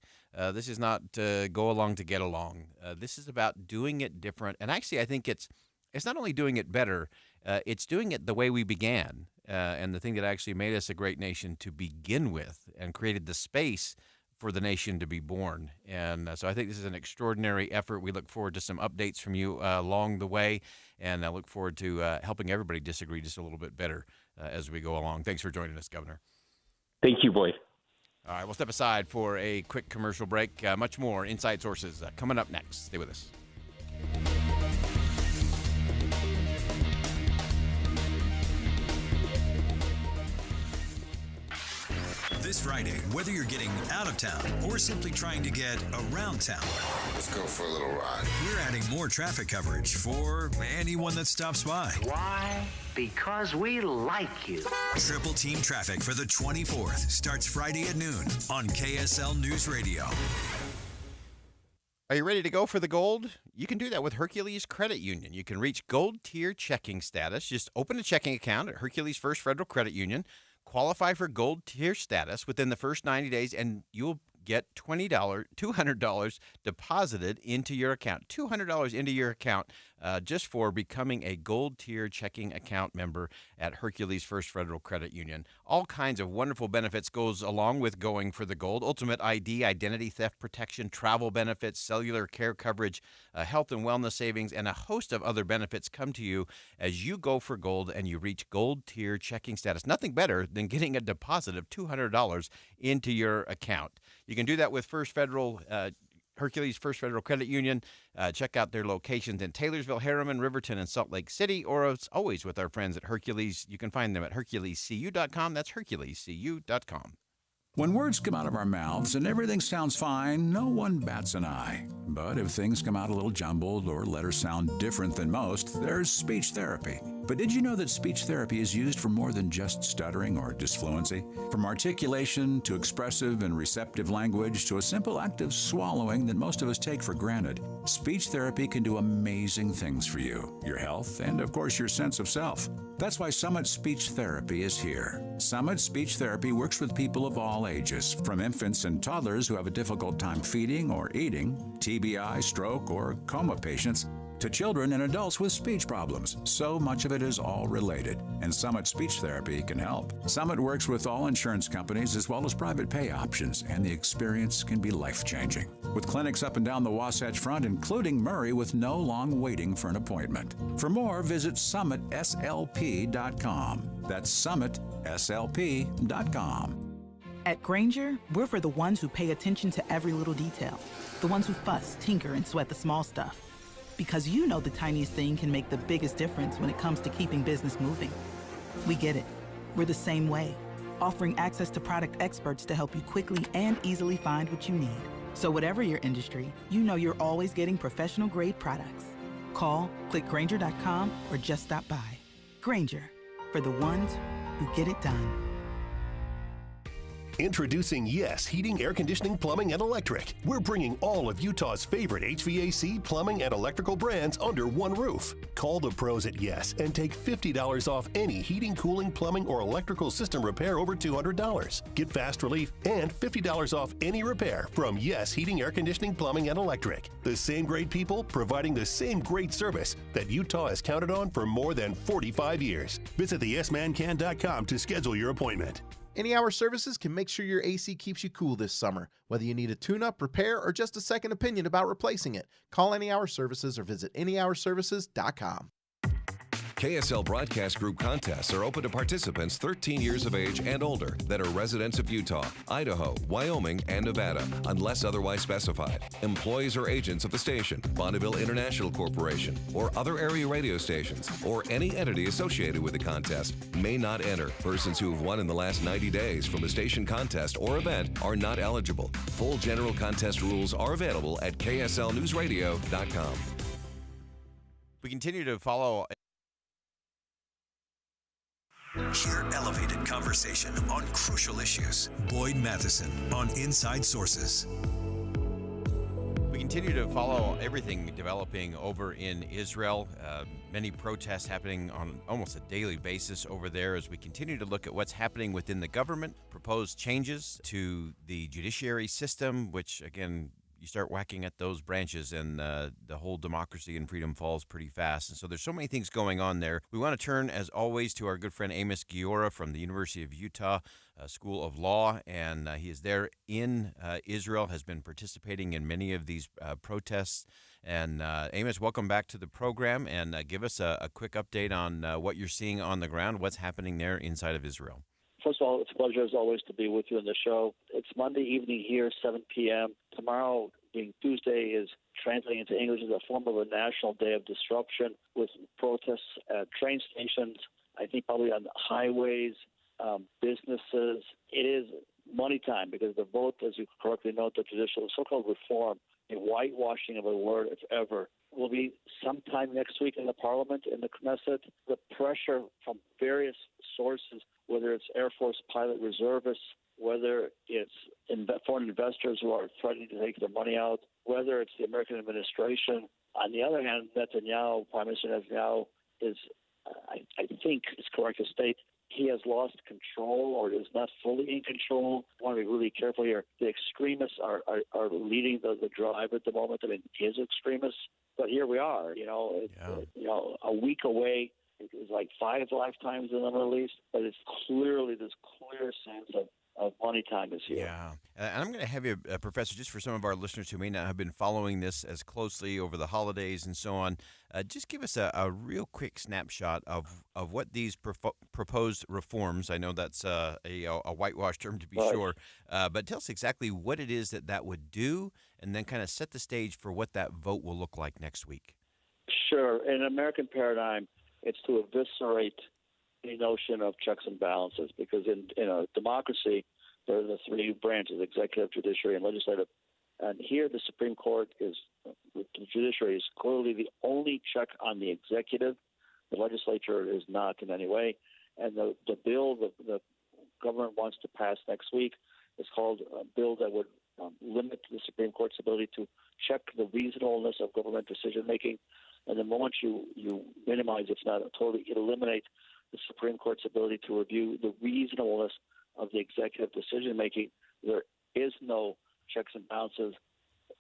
This is not go along to get along. This is about doing it different. And actually, I think it's not only doing it better, it's doing it the way we began, and the thing that actually made us a great nation to begin with and created the space for the nation to be born. And so I think this is an extraordinary effort. We look forward to some updates from you along the way, and I look forward to helping everybody disagree just a little bit better as we go along. Thanks for joining us, Governor.
Thank you, Boyd.
All right, we'll step aside for a quick commercial break. Much more Inside Sources coming up next. Stay with us.
This Friday, whether you're getting out of town or simply trying to get around town,
let's go for a little ride.
We're adding more traffic coverage for anyone that stops by.
Why? Because we like you.
Triple Team Traffic for the 24th starts Friday at noon on KSL News Radio.
Are you ready to go for the gold? You can do that with Hercules Credit Union. You can reach gold tier checking status. Just open a checking account at Hercules First Federal Credit Union. Qualify for gold tier status within the first 90 days, and you'll get $200 deposited into your account. $200 into your account just for becoming a gold tier checking account member at Hercules First Federal Credit Union. All kinds of wonderful benefits goes along with going for the gold. Ultimate ID, identity theft protection, travel benefits, cellular care coverage, health and wellness savings, and a host of other benefits come to you as you go for gold and you reach gold tier checking status. Nothing better than getting a deposit of $200 into your account. You can do that with Hercules First Federal Credit Union. Check out their locations in Taylorsville, Harriman, Riverton, and Salt Lake City, or as always with our friends at Hercules. You can find them at HerculesCU.com. That's HerculesCU.com.
When words come out of our mouths and everything sounds fine, no one bats an eye. But if things come out a little jumbled or letters sound different than most, there's speech therapy. But did you know that speech therapy is used for more than just stuttering or disfluency? From articulation to expressive and receptive language to a simple act of swallowing that most of us take for granted, speech therapy can do amazing things for you, your health, and of course your sense of self. That's why Summit Speech Therapy is here. Summit Speech Therapy works with people of all ages, from infants and toddlers who have a difficult time feeding or eating, TBI, stroke, or coma patients, to children and adults with speech problems. So much of it is all related, and Summit Speech Therapy can help. Summit works with all insurance companies as well as private pay options, and the experience can be life-changing. With clinics up and down the Wasatch Front, including Murray, with no long waiting for an appointment. For more, visit summitslp.com. That's summitslp.com.
At Grainger, we're for the ones who pay attention to every little detail, the ones who fuss, tinker, and sweat the small stuff. Because you know the tiniest thing can make the biggest difference when it comes to keeping business moving. We get it. We're the same way, offering access to product experts to help you quickly and easily find what you need. So whatever your industry, you know you're always getting professional-grade products. Call, click Grainger.com, or just stop by. Grainger, for the ones who get it done.
Introducing Yes Heating, Air Conditioning, Plumbing, and Electric. We're bringing all of Utah's favorite HVAC, plumbing, and electrical brands under one roof. Call the pros at Yes and take $50 off any heating, cooling, plumbing, or electrical system repair over $200. Get fast relief and $50 off any repair from Yes Heating, Air Conditioning, Plumbing, and Electric. The same great people providing the same great service that Utah has counted on for more than 45 years. Visit theyesmancan.com to schedule your appointment.
Any Hour Services can make sure your AC keeps you cool this summer. Whether you need a tune-up, repair, or just a second opinion about replacing it, call Any Hour Services or visit anyhourservices.com.
KSL Broadcast Group contests are open to participants 13 years of age and older that are residents of Utah, Idaho, Wyoming, and Nevada, unless otherwise specified. Employees or agents of the station, Bonneville International Corporation, or other area radio stations, or any entity associated with the contest may not enter. Persons who have won in the last 90 days from a station contest or event are not eligible. Full general contest rules are available at kslnewsradio.com.
We continue to follow.
Hear elevated conversation on crucial issues. Boyd Matheson on Inside Sources.
We continue to follow everything developing over in Israel. Many protests happening on almost a daily basis over there as we continue to look at what's happening within the government, proposed changes to the judiciary system, which, again, you start whacking at those branches and the whole democracy and freedom falls pretty fast. And so there's so many things going on there. We want to turn, as always, to our good friend Amos Giora from the University of Utah School of Law. And he is there in Israel, has been participating in many of these protests. And Amos, welcome back to the program. And give us a quick update on what you're seeing on the ground, what's happening there inside of Israel.
First of all, it's a pleasure, as always, to be with you on the show. It's Monday evening here, 7 p.m. Tomorrow, being Tuesday, is translating into English as a form of a national day of disruption with protests at train stations, I think probably on highways, businesses. It is money time because the vote, as you correctly note, the judicial so-called reform, a whitewashing of a word, if ever, will be sometime next week in the parliament, in the Knesset. The pressure from various sources, whether it's Air Force pilot reservists, whether it's foreign investors who are threatening to take their money out, whether it's the American administration. On the other hand, Netanyahu, Prime Minister Netanyahu, is, I think it's correct to state, he has lost control or is not fully in control. I want to be really careful here. The extremists are leading the drive at the moment. I mean, his extremists. But here we are, a week away. It's like 5 lifetimes in the Middle East, but it's clearly this clear sense of money time is here.
Yeah. And I'm going to have you, Professor, just for some of our listeners who may not have been following this as closely over the holidays and so on, just give us a real quick snapshot of what these proposed reforms, I know that's a whitewash term to be sure, but tell us exactly what it is that would do and then kind of set the stage for what that vote will look like next week. Sure.
In an American paradigm, it's to eviscerate the notion of checks and balances, because in a democracy, there are the 3 branches, executive, judiciary, and legislative. And here the Supreme Court the judiciary is clearly the only check on the executive. The legislature is not in any way. And the bill the government wants to pass next week is called a bill that would limit the Supreme Court's ability to check the reasonableness of government decision-making. And the moment you minimize, if not totally eliminate, the Supreme Court's ability to review the reasonableness of the executive decision-making, there is no checks and balances.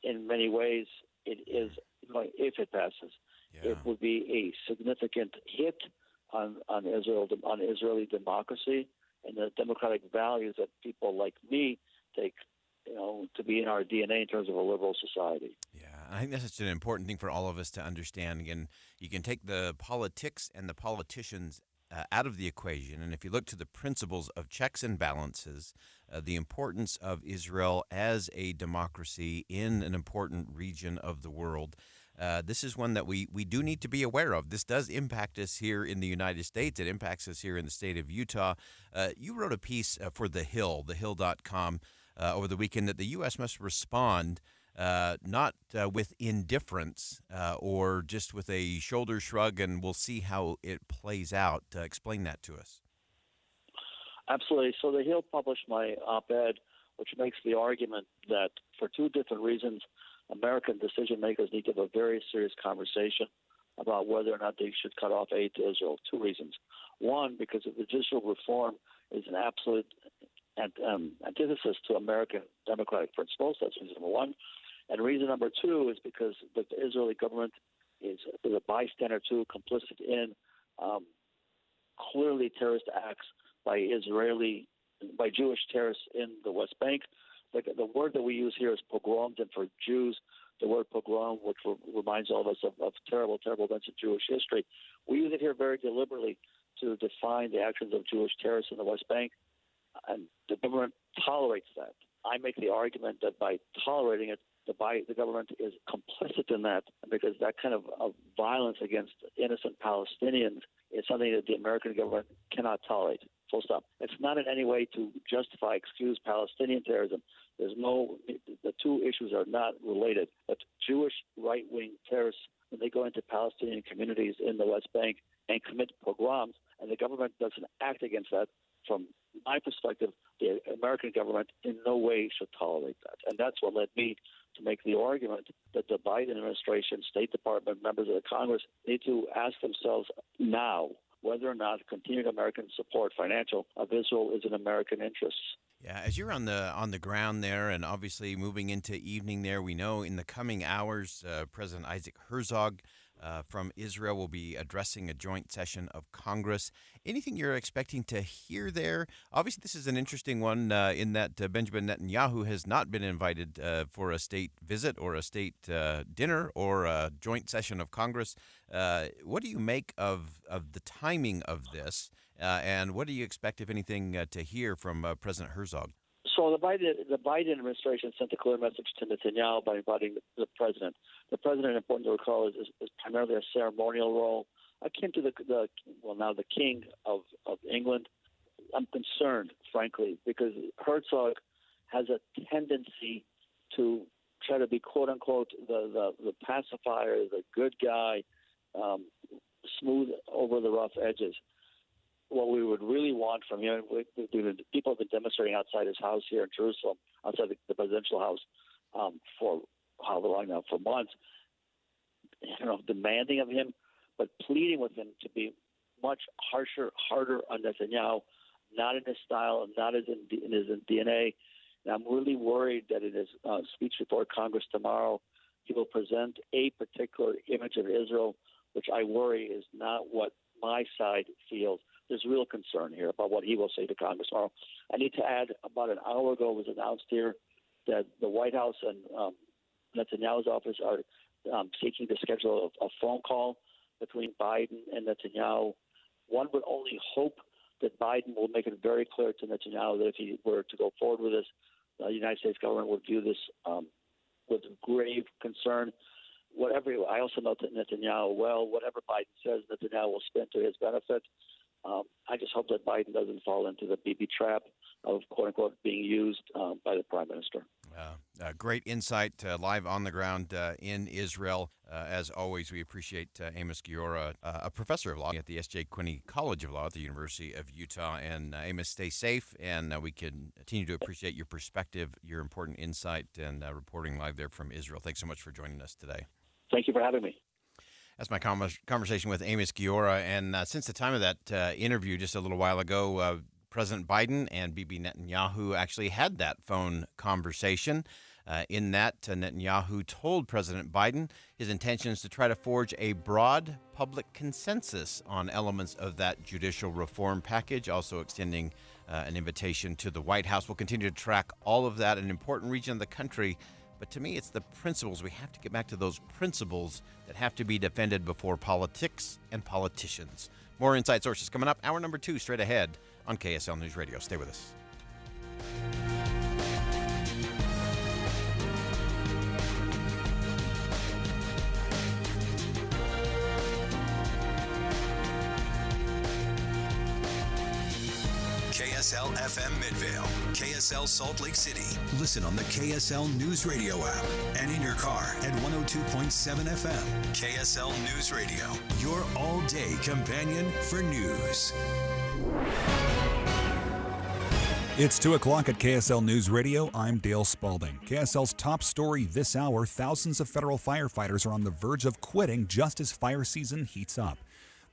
In many ways, it is, if it passes, it would be a significant hit on Israeli democracy and the democratic values that people like me take, to be in our DNA in terms of a liberal society.
Yeah, I think that's such an important thing for all of us to understand. Again, you can take the politics and the politicians out of the equation, and if you look to the principles of checks and balances, the importance of Israel as a democracy in an important region of the world, this is one that we do need to be aware of. This does impact us here in the United States. It impacts us here in the state of Utah. You wrote a piece for The Hill, thehill.com, over the weekend that the U.S. must respond not with indifference or just with a shoulder shrug, and we'll see how it plays out. Explain that to us.
Absolutely. So The Hill published my op-ed, which makes the argument that for two different reasons, American decision makers need to have a very serious conversation about whether or not they should cut off aid to Israel. Two reasons. One, because the judicial reform is an absolute antithesis to American democratic principles. That's reason number one. And reason number two is because the Israeli government is a bystander to, complicit in clearly terrorist acts by Jewish terrorists in the West Bank. The word that we use here is pogroms, and for Jews, the word pogrom, which reminds all of us of terrible, terrible events in Jewish history. We use it here very deliberately to define the actions of Jewish terrorists in the West Bank, and the government tolerates that. I make the argument that by tolerating it, the government is complicit in that, because that kind of violence against innocent Palestinians is something that the American government cannot tolerate. Full stop. It's not in any way to justify, excuse Palestinian terrorism. The two issues are not related. But Jewish right-wing terrorists, when they go into Palestinian communities in the West Bank and commit pogroms, and the government doesn't act against that, from my perspective, the American government in no way should tolerate that. And that's what led me to make the argument that the Biden administration, State Department, members of the Congress need to ask themselves now whether or not continued American support, financial, of Israel is in American interests.
Yeah, as you're on the ground there, and obviously moving into evening there, we know in the coming hours, President Isaac Herzog from Israel will be addressing a joint session of Congress. Anything you're expecting to hear there? Obviously, this is an interesting one in that Benjamin Netanyahu has not been invited for a state visit or a state dinner or a joint session of Congress. What do you make of the timing of this, and what do you expect, if anything, to hear from President Herzog?
So the Biden administration sent a clear message to Netanyahu by inviting the president. The president, important to recall, is primarily a ceremonial role, akin to the king of England. I'm concerned, frankly, because Herzog has a tendency to try to be, quote unquote, the pacifier, the good guy, smooth over the rough edges. What we would really want from him, people have been demonstrating outside his house here in Jerusalem, outside the presidential house, for however long now, for months, demanding of him, but pleading with him to be much harder on Netanyahu, not in his style, not in his DNA. And I'm really worried that in his speech before Congress tomorrow, he will present a particular image of Israel, which I worry is not what my side feels. There's real concern here about what he will say to Congress tomorrow. I need to add, about an hour ago it was announced here that the White House and Netanyahu's office are seeking to schedule a phone call between Biden and Netanyahu. One would only hope that Biden will make it very clear to Netanyahu that if he were to go forward with this, the United States government would view this with grave concern. I also know that Netanyahu, whatever Biden says, Netanyahu will spin to his benefit. I just hope that Biden doesn't fall into the BB trap of, quote unquote, being used by the prime minister.
Great insight live on the ground in Israel. As always, we appreciate Amos Giora, a professor of law at the S.J. Quinney College of Law at the University of Utah. And Amos, stay safe, and we can continue to appreciate your perspective, your important insight, and reporting live there from Israel. Thanks so much for joining us today.
Thank you for having me.
That's my conversation with Amos Giora. And since the time of that interview just a little while ago, President Biden and Bibi Netanyahu actually had that phone conversation. In that, Netanyahu told President Biden his intentions to try to forge a broad public consensus on elements of that judicial reform package, also extending an invitation to the White House. We'll continue to track all of that, an important region of the country. But to me, it's the principles. We have to get back to those principles that have to be defended before politics and politicians. More Inside Sources coming up. Hour number 2 straight ahead on KSL News Radio. Stay with us.
KSL FM Midvale, KSL Salt Lake City. Listen on the KSL News Radio app and in your car at 102.7 FM. KSL News Radio, your all-day companion for news.
It's 2 o'clock at KSL News Radio. I'm Dale Spalding. KSL's top story this hour: thousands of federal firefighters are on the verge of quitting just as fire season heats up.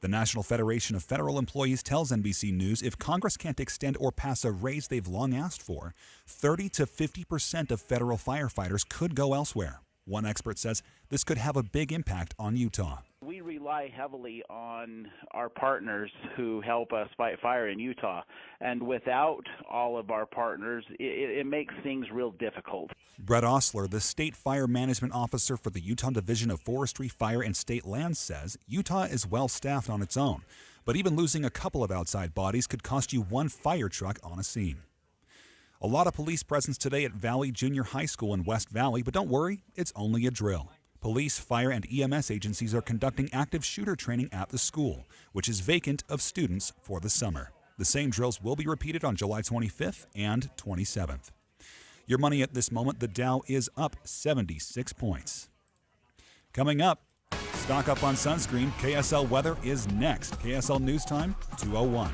The National Federation of Federal Employees tells NBC News if Congress can't extend or pass a raise they've long asked for, 30 to 50% of federal firefighters could go elsewhere. One expert says this could have a big impact on Utah.
We rely heavily on our partners who help us fight fire in Utah. And without all of our partners, it makes things real difficult.
Brett Osler, the State Fire Management Officer for the Utah Division of Forestry, Fire, and State Lands, says Utah is well-staffed on its own. But even losing a couple of outside bodies could cost you one fire truck on a scene. A lot of police presence today at Valley Junior High School in West Valley, but don't worry, it's only a drill. Police, fire, and EMS agencies are conducting active shooter training at the school, which is vacant of students for the summer. The same drills will be repeated on July 25th and 27th. Your money at this moment: the Dow is up 76 points. Coming up, stock up on sunscreen. KSL weather is next. KSL News Time, 2:01.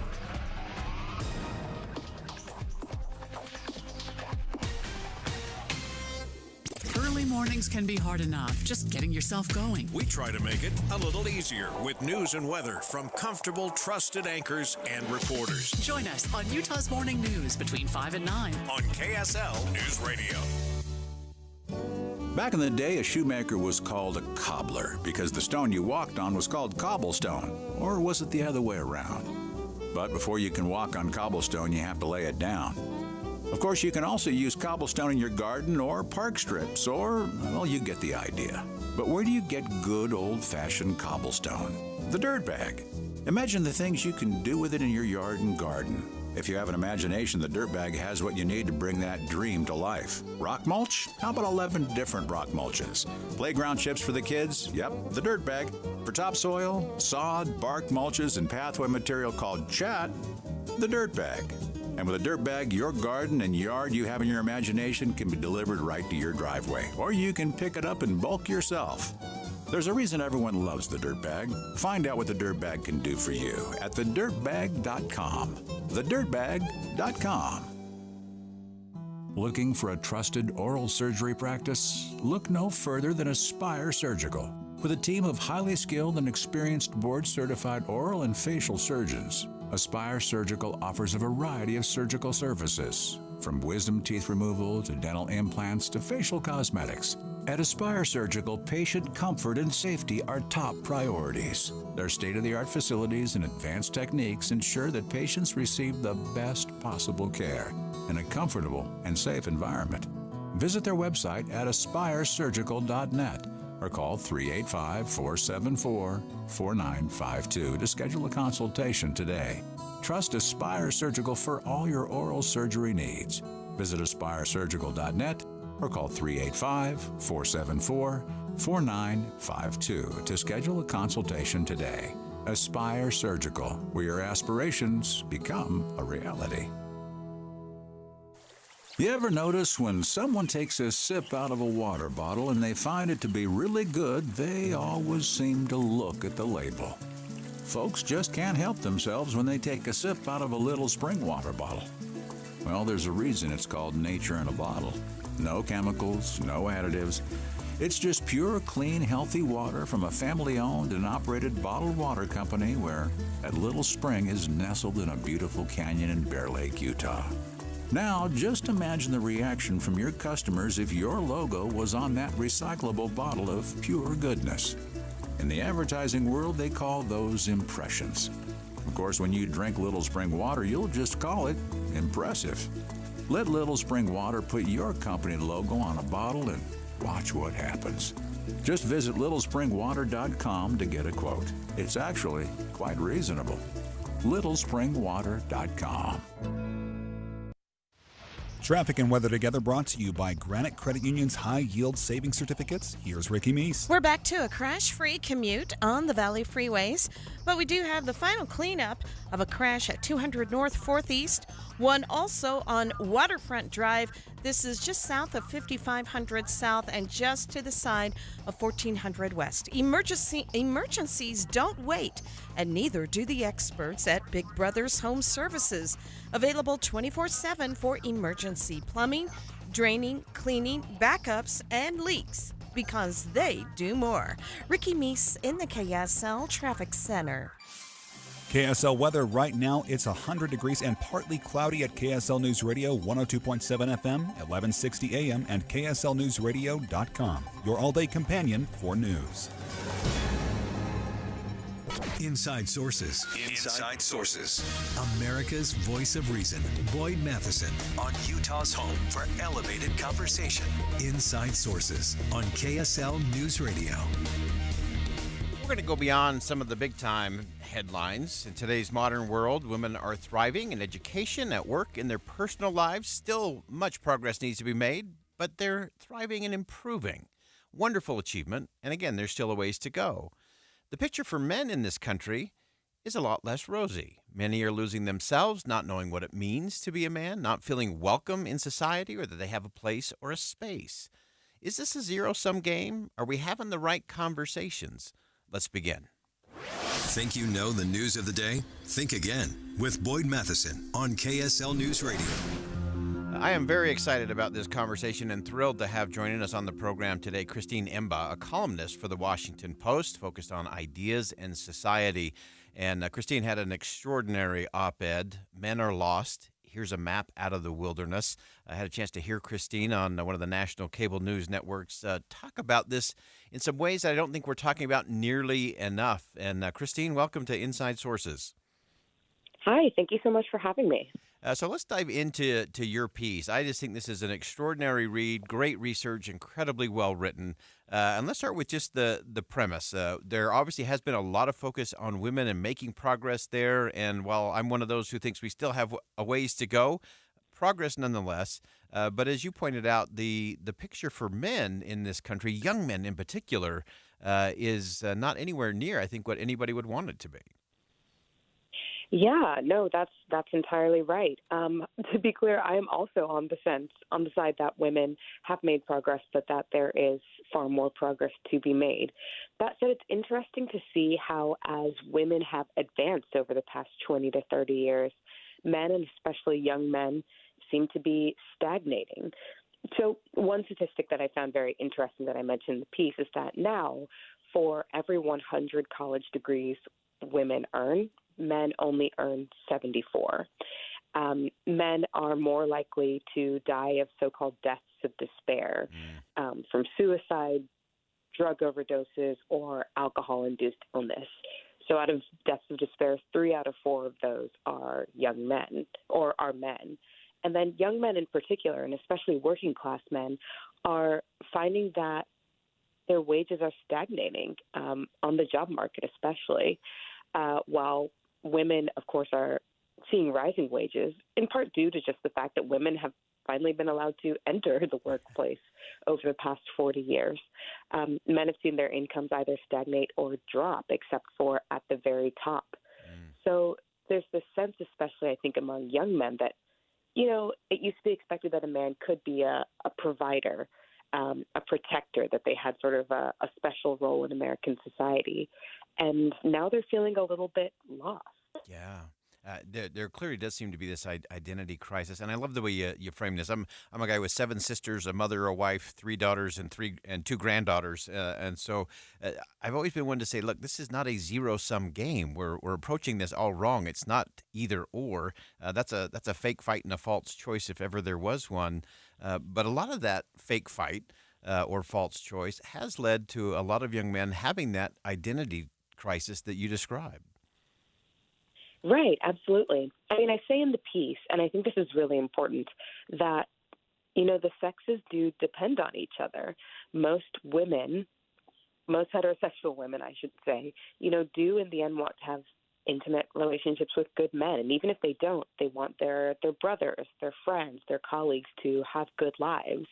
Early mornings can be hard enough, just getting yourself going.
We try to make it a little easier with news and weather from comfortable, trusted anchors and reporters.
Join us on Utah's Morning News between 5 and 9
on KSL News Radio.
Back in the day, a shoemaker was called a cobbler because the stone you walked on was called cobblestone. Or was it the other way around? But before you can walk on cobblestone, you have to lay it down. Of course, you can also use cobblestone in your garden or park strips, or, well, you get the idea. But where do you get good old-fashioned cobblestone? The dirt bag. Imagine the things you can do with it in your yard and garden. If you have an imagination, the dirt bag has what you need to bring that dream to life. Rock mulch? How about 11 different rock mulches? Playground chips for the kids? Yep, the dirt bag. For topsoil, sod, bark mulches, and pathway material called chat, the dirt bag. And with a dirt bag, your garden and yard you have in your imagination can be delivered right to your driveway. Or you can pick it up in bulk yourself. There's a reason everyone loves the dirt bag. Find out what the dirt bag can do for you at thedirtbag.com. Thedirtbag.com. Looking for a trusted oral surgery practice? Look no further than Aspire Surgical. With a team of highly skilled and experienced board-certified oral and facial surgeons, Aspire Surgical offers a variety of surgical services, from wisdom teeth removal to dental implants to facial cosmetics. At Aspire Surgical, patient comfort and safety are top priorities. Their state-of-the-art facilities and advanced techniques ensure that patients receive the best possible care in a comfortable and safe environment. Visit their website at aspiresurgical.net or call 385-474-4952 to schedule a consultation today. Trust Aspire Surgical for all your oral surgery needs. Visit aspiresurgical.net or call 385-474-4952 to schedule a consultation today. Aspire Surgical, where your aspirations become a reality. You ever notice when someone takes a sip out of a water bottle and they find it to be really good, they always seem to look at the label. Folks just can't help themselves when they take a sip out of a little spring water bottle. Well, there's a reason it's called nature in a bottle. No chemicals, no additives. It's just pure, clean, healthy water from a family-owned and operated bottled water company where that little spring is nestled in a beautiful canyon in Bear Lake, Utah. Now, just imagine the reaction from your customers if your logo was on that recyclable bottle of pure goodness. In the advertising world, they call those impressions. Of course, when you drink Little Spring water, you'll just call it impressive. Let Little Spring water put your company logo on a bottle and watch what happens. Just visit littlespringwater.com to get a quote. It's actually quite reasonable. littlespringwater.com.
Traffic and weather together brought to you by Granite Credit Union's High Yield Savings Certificates. Here's Ricky Meese.
We're back to a crash-free commute on the Valley freeways, but we do have the final cleanup of a crash at 200 North 4th East, one also on Waterfront Drive. This is just south of 5500 South and just to the side of 1400 West. Emergencies don't wait, and neither do the experts at Big Brothers Home Services. Available 24/7 for emergency plumbing, draining, cleaning, backups, and leaks, because they do more. Ricky Meese in the KSL Traffic Center.
KSL weather right now, it's 100 degrees and partly cloudy at KSL News Radio 102.7 FM, 1160 AM, and KSLNewsRadio.com, your all-day companion for news.
Inside Sources. Inside Sources. America's voice of reason. Boyd Matheson on Utah's home for elevated conversation. Inside Sources on KSL News Radio.
We're going to go beyond some of the big-time headlines. In today's modern world, women are thriving in education, at work, in their personal lives. Still, much progress needs to be made, but they're thriving and improving. Wonderful achievement, and again, there's still a ways to go. The picture for men in this country is a lot less rosy. Many are losing themselves, not knowing what it means to be a man, not feeling welcome in society or that they have a place or a space. Is this a zero-sum game? Are we having the right conversations? Let's begin.
Think you know the news of the day? Think again with Boyd Matheson on KSL News Radio.
I am very excited about this conversation and thrilled to have joining us on the program today Christine Emba, a columnist for the Washington Post focused on ideas and society. And Christine had an extraordinary op-ed, Men Are Lost. Here's a map out of the wilderness. I had a chance to hear Christine on one of the national cable news networks talk about this in some ways that I don't think we're talking about nearly enough. And Christine, welcome to Inside Sources.
Hi, thank you so much for having me.
So let's dive into your piece. I just think this is an extraordinary read, great research, incredibly well written. And let's start with just the premise. There obviously has been a lot of focus on women and making progress there. And while I'm one of those who thinks we still have a ways to go, progress nonetheless. But as you pointed out, the picture for men in this country, young men in particular, is not anywhere near, I think, what anybody would want it to be.
Yeah, no, that's entirely right. To be clear, I am also on the side that women have made progress, but that there is far more progress to be made. That said, it's interesting to see how, as women have advanced over the past 20 to 30 years, men, and especially young men, seem to be stagnating. So one statistic that I found very interesting that I mentioned in the piece is that now, for every 100 college degrees women earn, men only earn 74. Men are more likely to die of so-called deaths of despair from suicide, drug overdoses, or alcohol-induced illness. So out of deaths of despair, 3 out of 4 of those are young men or are men. And then young men in particular, and especially working class men, are finding that their wages are stagnating on the job market especially, while women, of course, are seeing rising wages, in part due to just the fact that women have finally been allowed to enter the workplace over the past 40 years. Men have seen their incomes either stagnate or drop, except for at the very top. So there's this sense, especially I think among young men, that it used to be expected that a man could be a provider, a protector, that they had sort of a special role in American society. And now they're feeling a little bit lost.
Yeah. There clearly does seem to be this identity crisis, and I love the way you frame this. I'm a guy with 7 sisters, a mother, a wife, 3 daughters, and 2 granddaughters, and so I've always been one to say, look, this is not a zero-sum game. We're approaching this all wrong. It's not either or. That's a fake fight and a false choice if ever there was one. But a lot of that fake fight or false choice has led to a lot of young men having that identity crisis that you described.
Right, absolutely. I mean, I say in the piece, and I think this is really important, that, the sexes do depend on each other. Most heterosexual women, I should say, do in the end want to have intimate relationships with good men. And even if they don't, they want their brothers, their friends, their colleagues to have good lives.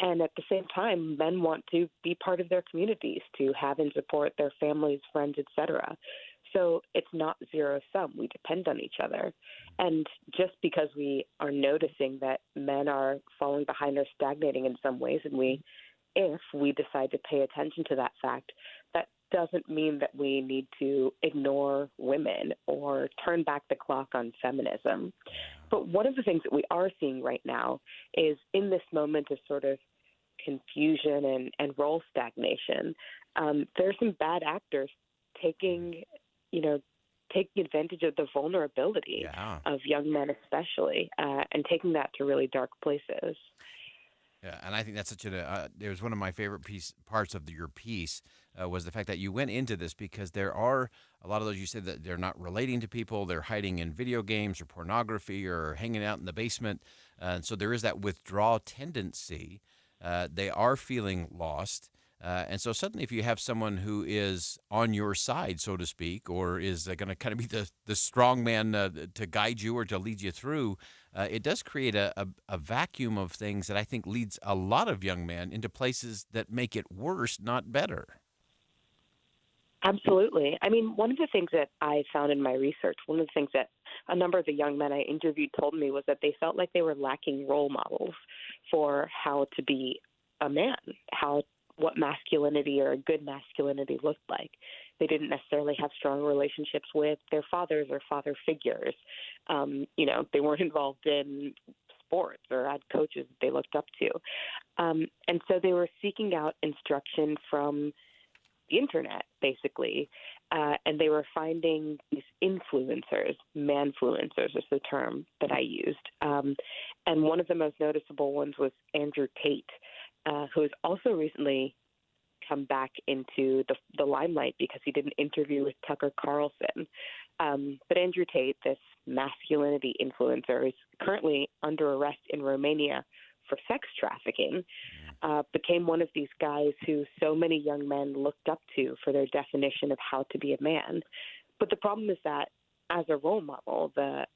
And at the same time, men want to be part of their communities, to have and support their families, friends, etc. So it's not zero sum. We depend on each other. And just because we are noticing that men are falling behind or stagnating in some ways, and if we decide to pay attention to that fact, that doesn't mean that we need to ignore women or turn back the clock on feminism. But one of the things that we are seeing right now is, in this moment of sort of confusion and role stagnation, there are some bad actors taking advantage of the vulnerability of young men especially, and taking that to really dark places.
Yeah, and I think that's such it was one of my favorite parts of your piece was the fact that you went into this because there are a lot of those, you said that they're not relating to people, they're hiding in video games or pornography or hanging out in the basement, and so there is that withdrawal tendency. They are feeling lost. And so suddenly if you have someone who is on your side, so to speak, or is going to kind of be the strong man to guide you or to lead you through, it does create a vacuum of things that I think leads a lot of young men into places that make it worse, not better.
Absolutely. I mean, one of the things that I found in my research, one of the things that a number of the young men I interviewed told me was that they felt like they were lacking role models for how to be a man, what masculinity or a good masculinity looked like. They didn't necessarily have strong relationships with their fathers or father figures. They weren't involved in sports or had coaches that they looked up to. And so they were seeking out instruction from the internet, basically, and they were finding these influencers, manfluencers is the term that I used. And one of the most noticeable ones was Andrew Tate, who has also recently come back into the limelight because he did an interview with Tucker Carlson. But Andrew Tate, this masculinity influencer, is currently under arrest in Romania for sex trafficking, became one of these guys who so many young men looked up to for their definition of how to be a man. But the problem is that as a role model, the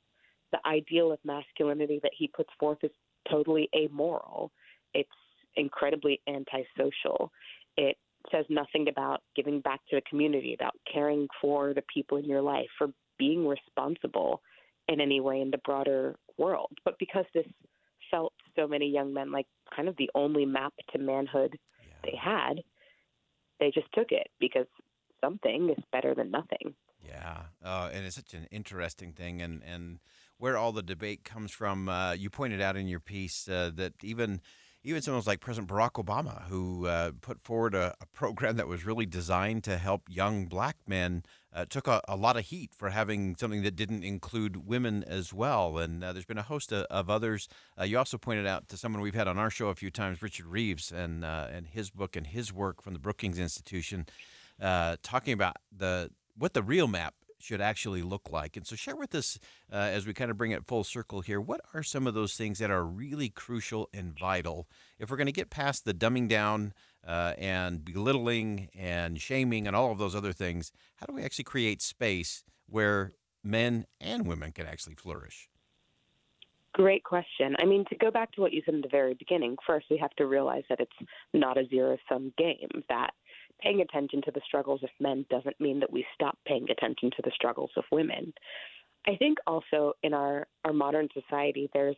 ideal of masculinity that he puts forth is totally amoral. It's incredibly antisocial. It says nothing about giving back to the community, about caring for the people in your life, for being responsible in any way in the broader world. But because this felt so many young men like kind of the only map to manhood they had, they just took it because something is better than nothing.
Yeah, and it's such an interesting thing, and where all the debate comes from. You pointed out in your piece that even someone like President Barack Obama, who put forward a program that was really designed to help young black men, took a lot of heat for having something that didn't include women as well. And there's been a host of others. You also pointed out to someone we've had on our show a few times, Richard Reeves, and his book and his work from the Brookings Institution, talking about what the real map should actually look like. And so share with us, as we kind of bring it full circle here, what are some of those things that are really crucial and vital if we're going to get past the dumbing down and belittling and shaming and all of those other things? How do we actually create space where men and women can actually flourish?
Great question. I mean, to go back to what you said in the very beginning, first we have to realize that it's not a zero-sum game, that paying attention to the struggles of men doesn't mean that we stop paying attention to the struggles of women. I think also in our modern society, there's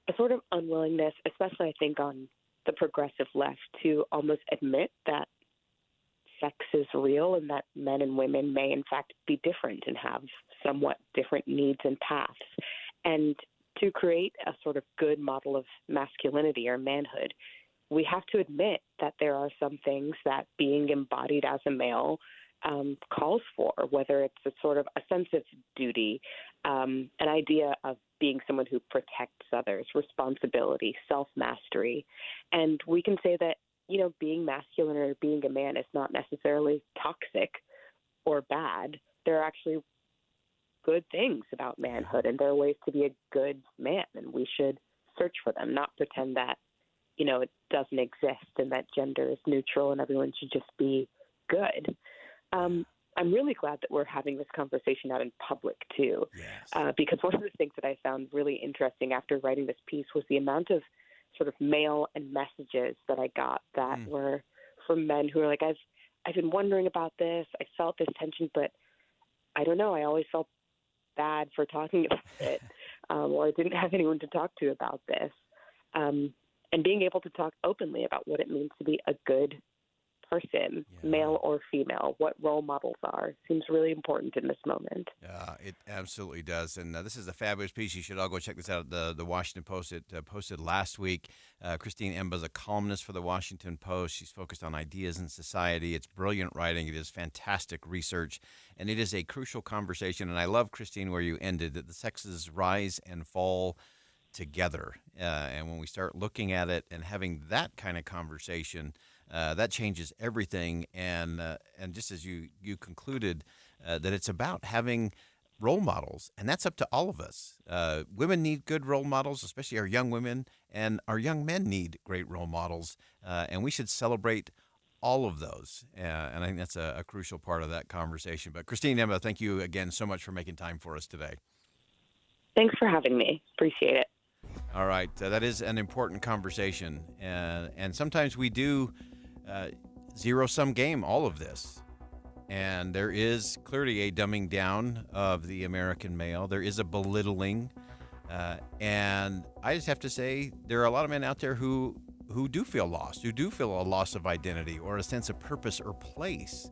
a sort of unwillingness, especially I think on the progressive left, to almost admit that sex is real and that men and women may in fact be different and have somewhat different needs and paths. And to create a sort of good model of masculinity or manhood, we have to admit that there are some things that being embodied as a male calls for, whether it's a sort of a sense of duty, an idea of being someone who protects others, responsibility, self-mastery. And we can say that, you know, being masculine or being a man is not necessarily toxic or bad. There are actually good things about manhood, and there are ways to be a good man, and we should search for them, not pretend that, you know, it doesn't exist and that gender is neutral and everyone should just be good. I'm really glad that we're having this conversation out in public, too, because one of the things that I found really interesting after writing this piece was the amount of sort of mail and messages that I got that were from men who were like, I've been wondering about this. I felt this tension, but I don't know. I always felt bad for talking about it, or I didn't have anyone to talk to about this. And being able to talk openly about what it means to be a good person, male or female, what role models are, seems really important in this moment.
It absolutely does. And this is a fabulous piece. You should all go check this out at the Washington Post. It posted last week. Christine Emba is a columnist for the Washington Post. She's focused on ideas in society. It's brilliant writing. It is fantastic research. And it is a crucial conversation. And I love, Christine, where you ended, that the sexes rise and fall together. And when we start looking at it and having that kind of conversation, that changes everything. And just as you concluded, that it's about having role models, and that's up to all of us. Women need good role models, especially our young women, and our young men need great role models, and we should celebrate all of those. And I think that's a crucial part of that conversation. But Christine Emba, thank you again so much for making time for us today. Thanks for having me. Appreciate it. All right. That is an important conversation. And sometimes we do zero-sum game all of this. And there is clearly a dumbing down of the American male. There is a belittling. And I just have to say, there are a lot of men out there who do feel lost, who do feel a loss of identity or a sense of purpose or place.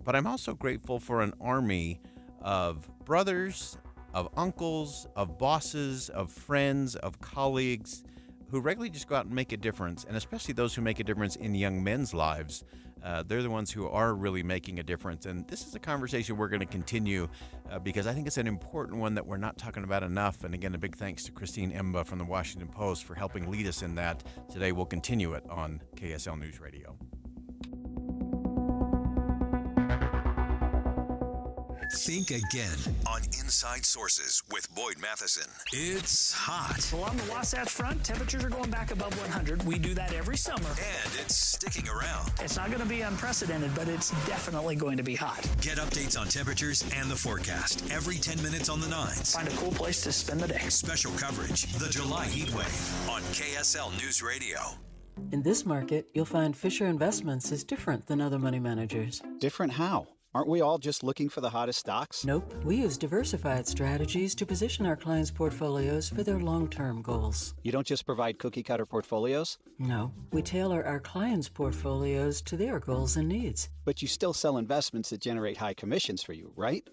But I'm also grateful for an army of brothers, of uncles, of bosses, of friends, of colleagues who regularly just go out and make a difference, and especially those who make a difference in young men's lives. They're the ones who are really making a difference. And this is a conversation we're going to continue because I think it's an important one that we're not talking about enough. And again, a big thanks to Christine Emba from the Washington Post for helping lead us in that. Today, we'll continue it on KSL News Radio.
Think again on Inside Sources with Boyd Matheson. It's hot.
Along the Wasatch Front, temperatures are going back above 100. We do that every summer.
And it's sticking around.
It's not going to be unprecedented, but it's definitely going to be hot.
Get updates on temperatures and the forecast every 10 minutes on the 9s.
Find a cool place to spend the day.
Special coverage, the July heat wave on KSL News Radio.
In this market, you'll find Fisher Investments is different than other money managers.
Different how? Aren't we all just looking for the hottest stocks?
Nope. We use diversified strategies to position our clients' portfolios for their long-term goals.
You don't just provide cookie-cutter portfolios?
No. We tailor our clients' portfolios to their goals and needs.
But you still sell investments that generate high commissions for you, right?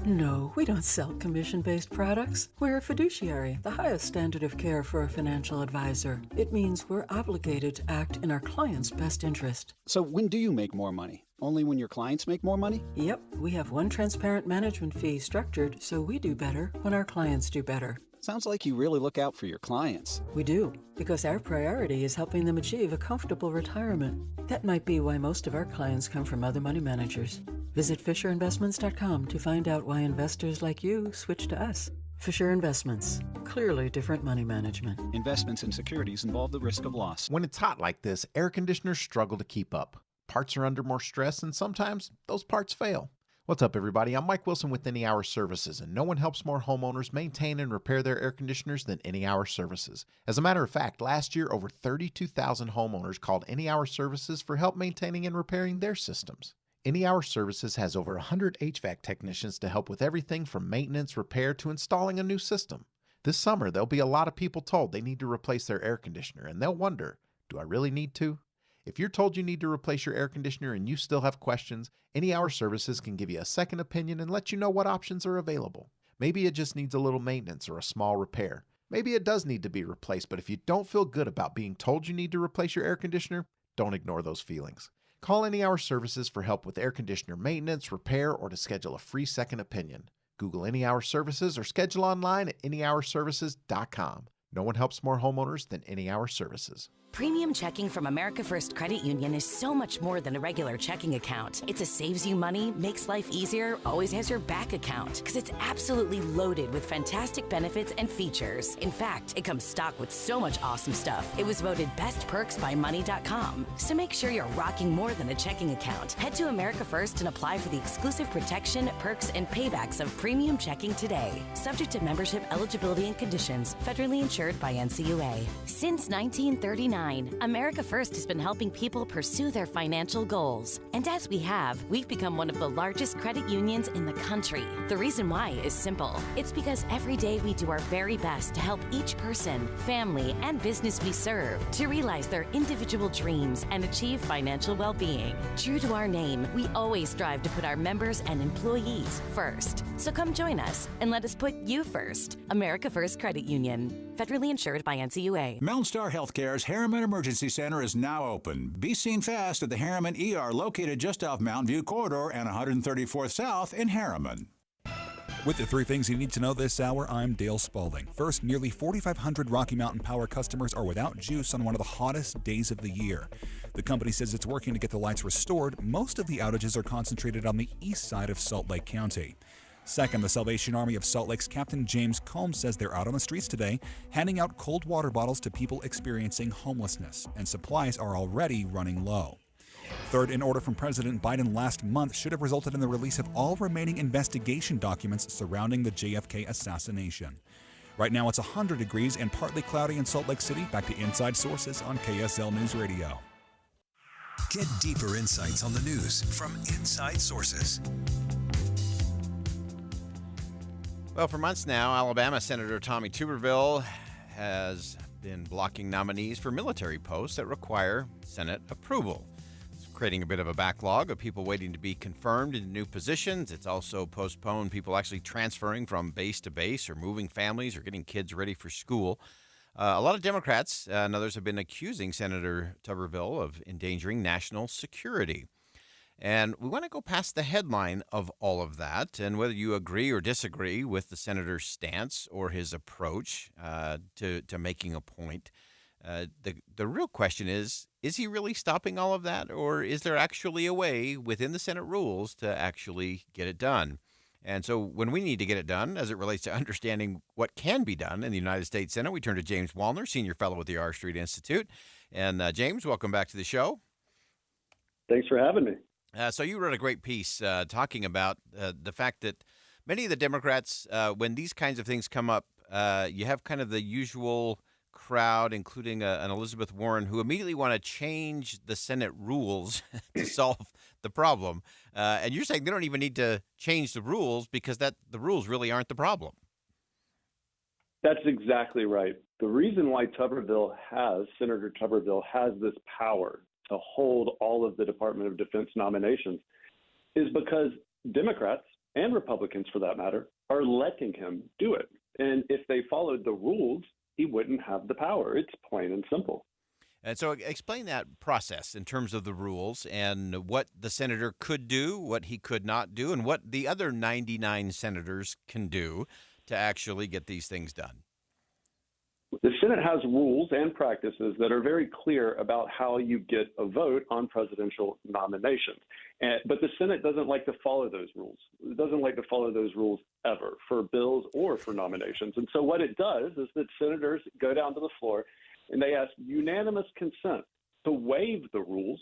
No, we don't sell commission-based products. We're a fiduciary, the highest standard of care for a financial advisor. It means we're obligated to act in our client's best interest.
So when do you make more money? Only when your clients make more money?
Yep, we have one transparent management fee structured so we do better when our clients do better.
Sounds like you really look out for your clients.
We do, because our priority is helping them achieve a comfortable retirement. That might be why most of our clients come from other money managers. Visit FisherInvestments.com to find out why investors like you switch to us. Fisher Investments. Clearly different money management.
Investments in securities involve the risk of loss.
When it's hot like this, air conditioners struggle to keep up. Parts are under more stress, and sometimes those parts fail. What's up, everybody? I'm Mike Wilson with Any Hour Services, and no one helps more homeowners maintain and repair their air conditioners than Any Hour Services. As a matter of fact, last year, over 32,000 homeowners called Any Hour Services for help maintaining and repairing their systems. Any Hour Services has over 100 HVAC technicians to help with everything from maintenance, repair, to installing a new system. This summer, there'll be a lot of people told they need to replace their air conditioner, and they'll wonder, do I really need to? If you're told you need to replace your air conditioner and you still have questions, Any Hour Services can give you a second opinion and let you know what options are available. Maybe it just needs a little maintenance or a small repair. Maybe it does need to be replaced, but if you don't feel good about being told you need to replace your air conditioner, don't ignore those feelings. Call Any Hour Services for help with air conditioner maintenance, repair, or to schedule a free second opinion. Google Any Hour Services or schedule online at anyhourservices.com. No one helps more homeowners than Any Hour Services.
Premium checking from America First Credit Union is so much more than a regular checking account. It's a saves you money, makes life easier, always has your back account, because it's absolutely loaded with fantastic benefits and features. In fact, it comes stocked with so much awesome stuff. It was voted Best Perks by Money.com. So make sure you're rocking more than a checking account. Head to America First and apply for the exclusive protection, perks, and paybacks of premium checking today. Subject to membership eligibility and conditions. Federally insured by NCUA. Since 1939, America First has been helping people pursue their financial goals. And as we have, we've become one of the largest credit unions in the country. The reason why is simple. It's because every day we do our very best to help each person, family, and business we serve to realize their individual dreams and achieve financial well-being. True to our name, we always strive to put our members and employees first. So come join us and let us put you first. America First Credit Union. Federally insured by NCUA.
Mountain Star Healthcare's Harriman Emergency Center is now open. Be seen fast at the Harriman ER, located just off Mountain View Corridor and 134th South in Harriman.
With the 3 things you need to know this hour, I'm Dale Spalding. First, nearly 4,500 Rocky Mountain Power customers are without juice on one of the hottest days of the year. The company says it's working to get the lights restored. Most of the outages are concentrated on the east side of Salt Lake County. Second, the Salvation Army of Salt Lake's Captain James Combs says they're out on the streets today, handing out cold water bottles to people experiencing homelessness, and supplies are already running low. Third, an order from President Biden last month should have resulted in the release of all remaining investigation documents surrounding the JFK assassination. Right now it's 100 degrees and partly cloudy in Salt Lake City. Back to Inside Sources on KSL News Radio.
Get deeper insights on the news from Inside Sources.
Well, for months now, Alabama Senator Tommy Tuberville has been blocking nominees for military posts that require Senate approval. It's creating a bit of a backlog of people waiting to be confirmed into new positions. It's also postponed people actually transferring from base to base or moving families or getting kids ready for school. A lot of Democrats and others have been accusing Senator Tuberville of endangering national security. And we want to go past the headline of all of that and whether you agree or disagree with the senator's stance or his approach to making a point. The real question is he really stopping all of that, or is there actually a way within the Senate rules to actually get it done? And so when we need to get it done, as it relates to understanding what can be done in the United States Senate, we turn to James Wallner, Senior Fellow at the R Street Institute. And James, welcome back to the show.
Thanks for having me.
So you wrote a great piece talking about the fact that many of the Democrats, when these kinds of things come up, you have kind of the usual crowd, including an Elizabeth Warren, who immediately want to change the Senate rules to solve the problem. And you're saying they don't even need to change the rules because the rules really aren't the problem.
That's exactly right. The reason why Senator Tuberville has this power to hold all of the Department of Defense nominations is because Democrats and Republicans, for that matter, are letting him do it. And if they followed the rules, he wouldn't have the power. It's plain and simple.
And so explain that process in terms of the rules and what the senator could do, what he could not do, and what the other 99 senators can do to actually get these things done.
The Senate has rules and practices that are very clear about how you get a vote on presidential nominations. But the Senate doesn't like to follow those rules. It doesn't like to follow those rules ever for bills or for nominations. And so what it does is that senators go down to the floor and they ask unanimous consent to waive the rules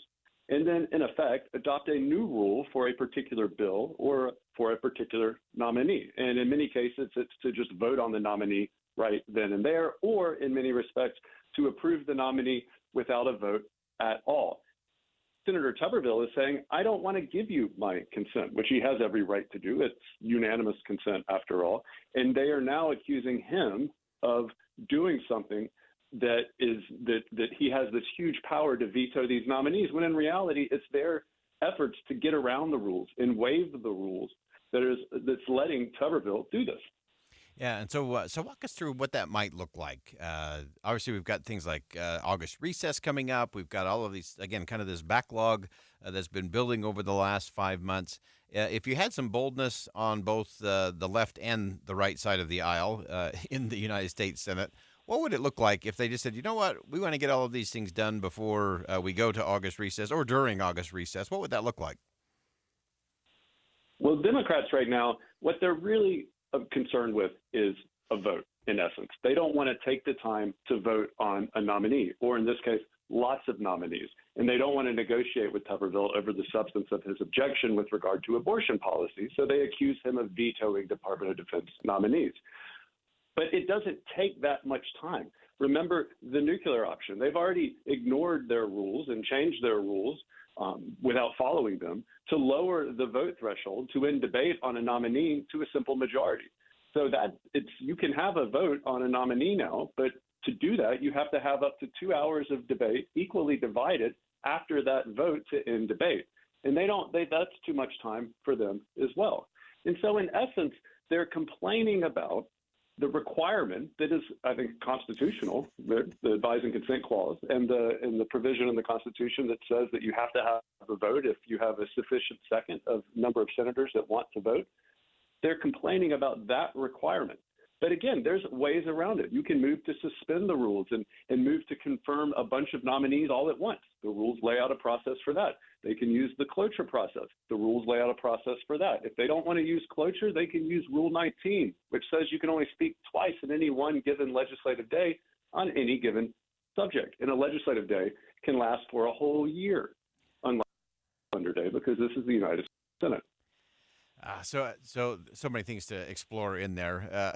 and then, in effect, adopt a new rule for a particular bill or for a particular nominee. And in many cases, it's to just vote on the nominee right then and there, or in many respects, to approve the nominee without a vote at all. Senator Tuberville is saying, I don't want to give you my consent, which he has every right to do. It's unanimous consent after all. And they are now accusing him of doing something that he has this huge power to veto these nominees, when in reality it's their efforts to get around the rules and waive the rules that's letting Tuberville do this.
Yeah, and so walk us through what that might look like. Obviously, we've got things like August recess coming up. We've got all of these, again, kind of this backlog that's been building over the last 5 months. If you had some boldness on both the left and the right side of the aisle in the United States Senate, what would it look like if they just said, you know what, we want to get all of these things done before we go to August recess or during August recess? What would that look like?
Well, Democrats right now, what they're really concerned with is a vote, in essence. They don't want to take the time to vote on a nominee, or in this case, lots of nominees. And they don't want to negotiate with Tuberville over the substance of his objection with regard to abortion policy, so they accuse him of vetoing Department of Defense nominees. But it doesn't take that much time. Remember the nuclear option. They've already ignored their rules and changed their rules without following them to lower the vote threshold to end debate on a nominee to a simple majority. So that you can have a vote on a nominee now, but to do that, you have to have up to 2 hours of debate equally divided after that vote to end debate. And that's too much time for them as well. And so in essence, they're complaining about the requirement that is, I think, constitutional, the advise and consent clause, and the provision in the Constitution that says that you have to have a vote if you have a sufficient second of number of senators that want to vote. They're complaining about that requirement. But again, there's ways around it. You can move to suspend the rules and move to confirm a bunch of nominees all at once. The rules lay out a process for that. They can use the cloture process. The rules lay out a process for that. If they don't want to use cloture, they can use Rule 19, which says you can only speak twice in any one given legislative day on any given subject. And a legislative day can last for a whole year, unlike a calendar day, because this is the United States Senate.
So many things to explore in there.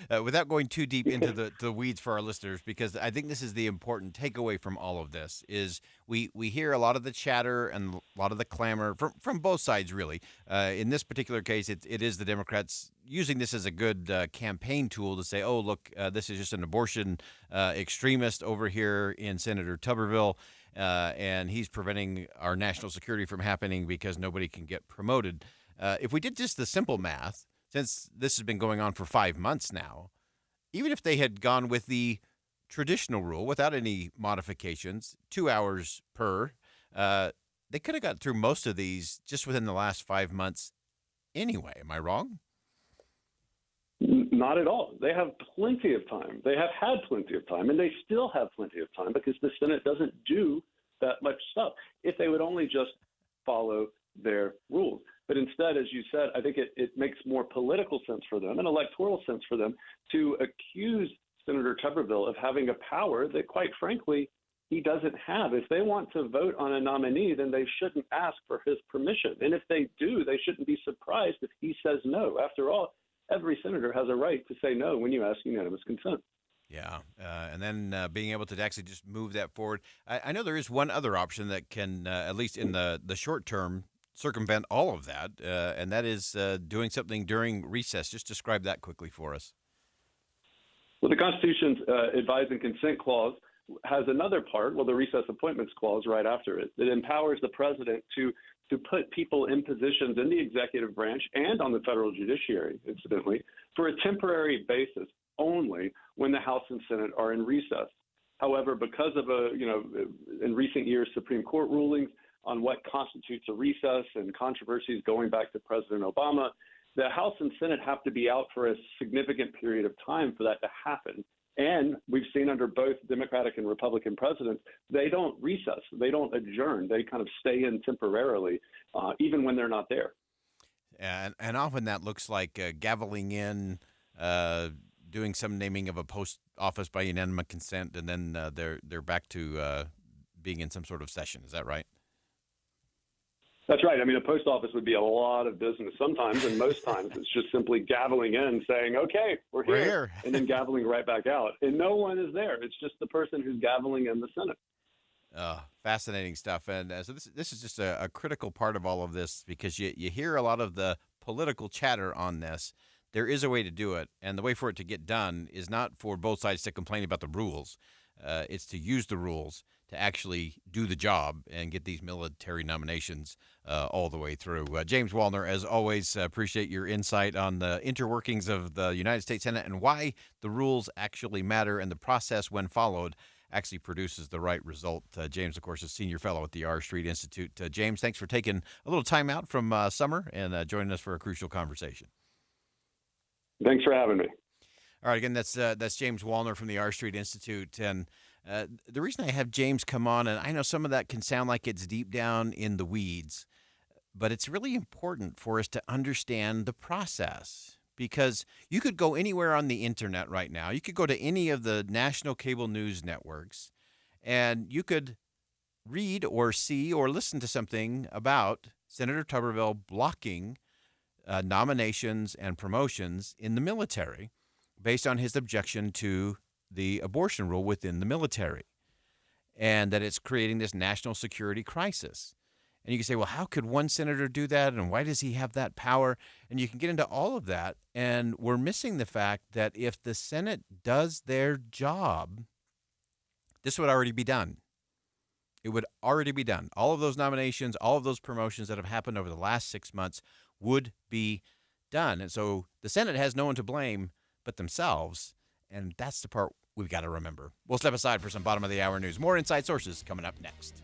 Without going too deep into the weeds for our listeners, because I think this is the important takeaway from all of this, is we hear a lot of the chatter and a lot of the clamor from both sides, really. In this particular case, it is the Democrats using this as a good campaign tool to say, oh, look, this is just an abortion extremist over here in Senator Tuberville, and he's preventing our national security from happening because nobody can get promoted. If we did just the simple math, since this has been going on for 5 months now, even if they had gone with the traditional rule without any modifications, 2 hours per, they could have got through most of these just within the last 5 months anyway. Am I wrong?
Not at all. They have plenty of time. They have had plenty of time, and they still have plenty of time because the Senate doesn't do that much stuff. If they would only just follow their rules. But instead, as you said, I think it makes more political sense for them and electoral sense for them to accuse Senator Tuberville of having a power that, quite frankly, he doesn't have. If they want to vote on a nominee, then they shouldn't ask for his permission. And if they do, they shouldn't be surprised if he says no. After all, every senator has a right to say no when you ask unanimous consent.
Yeah, and then being able to actually just move that forward. I know there is one other option that can, at least in the short term, circumvent all of that, and that is doing something during recess. Just describe that quickly for us.
Well, the Constitution's advise and consent clause has another part, the recess appointments clause right after it, that empowers the president to put people in positions in the executive branch and on the federal judiciary, incidentally, for a temporary basis only when the House and Senate are in recess. However, because of in recent years, Supreme Court rulings on what constitutes a recess and controversies going back to President Obama, the House and Senate have to be out for a significant period of time for that to happen. And we've seen under both Democratic and Republican presidents, they don't recess, they don't adjourn, they kind of stay in temporarily, even when they're not there.
And often that looks like gaveling in, doing some naming of a post office by unanimous consent, and then they're back to being in some sort of session. Is that right?
That's right. I mean, a post office would be a lot of business sometimes, and most times it's just simply gaveling in, saying, okay, we're here, and then gaveling right back out. And no one is there. It's just the person who's gaveling in the Senate.
Fascinating stuff. And so this is just a critical part of all of this, because you hear a lot of the political chatter on this there is a way to do it, and the way for it to get done is not for both sides to complain about the rules. It's to use the rules to actually do the job and get these military nominations all the way through. James Wallner, as always, appreciate your insight on the interworkings of the United States Senate and why the rules actually matter and the process, when followed, actually produces the right result. James, of course, is Senior Fellow at the R Street Institute. James, thanks for taking a little time out from summer and joining us for a crucial conversation.
Thanks for having me.
All right, again, that's James Wallner from the R Street Institute. And the reason I have James come on, and I know some of that can sound like it's deep down in the weeds, but it's really important for us to understand the process. Because you could go anywhere on the internet right now. You could go to any of the national cable news networks, and you could read or see or listen to something about Senator Tuberville blocking nominations and promotions in the military based on his objection to the abortion rule within the military, and that it's creating this national security crisis. And you can say, well, how could one senator do that? And why does he have that power? And you can get into all of that. And we're missing the fact that if the Senate does their job, this would already be done. It would already be done. All of those nominations, all of those promotions that have happened over the last 6 months would be done. And so the Senate has no one to blame but themselves. And that's the part we've got to remember. We'll step aside for some bottom of the hour news. More Inside Sources coming up next.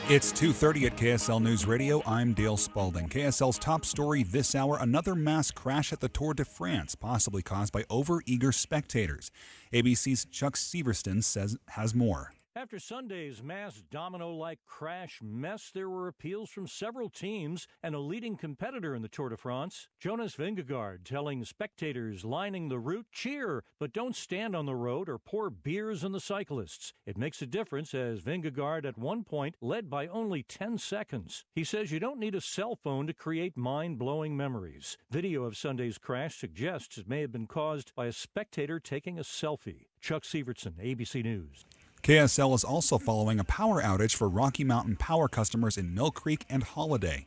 It's 2:30 at KSL News Radio. I'm Dale Spalding. KSL's top story this hour, another mass crash at the Tour de France, possibly caused by overeager spectators. ABC's Chuck Severston says has more.
After Sunday's mass domino-like crash mess, there were appeals from several teams and a leading competitor in the Tour de France, Jonas Vingegaard, telling spectators lining the route, cheer, but don't stand on the road or pour beers on the cyclists. It makes a difference, as Vingegaard at one point led by only 10 seconds. He says you don't need a cell phone to create mind-blowing memories. Video of Sunday's crash suggests it may have been caused by a spectator taking a selfie. Chuck Severson, ABC News.
KSL is also following a power outage for Rocky Mountain Power customers in Mill Creek and Holiday.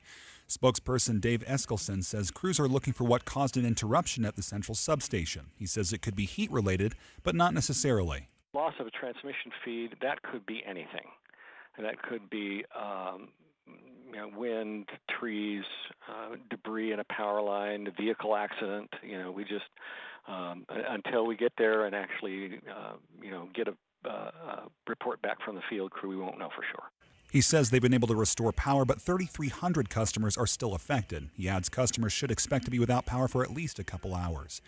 Spokesperson Dave Eskelson says crews are looking for what caused an interruption at the central substation. He says it could be heat-related, but not necessarily.
Loss of a transmission feed, that could be anything. And that could be wind, trees, debris in a power line, a vehicle accident. We just, until we get there and actually, get a report back from the field crew, we won't know for sure.
He says they've been able to restore power, but 3,300 customers are still affected. He adds customers should expect to be without power for at least a couple hours.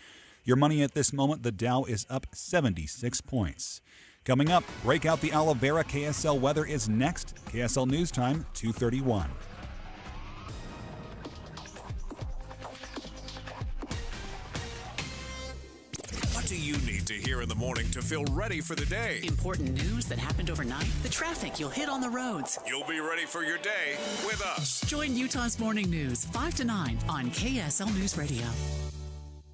Your money at this moment, the Dow is up 76 points. Coming up, break out the aloe vera. KSL weather is next. KSL News Time, 2:31.
What do you need to hear in the morning to feel ready for the day?
Important news that happened overnight, the traffic you'll hit on the roads.
You'll be ready for your day with us.
Join Utah's Morning News 5 to 9 on KSL News Radio.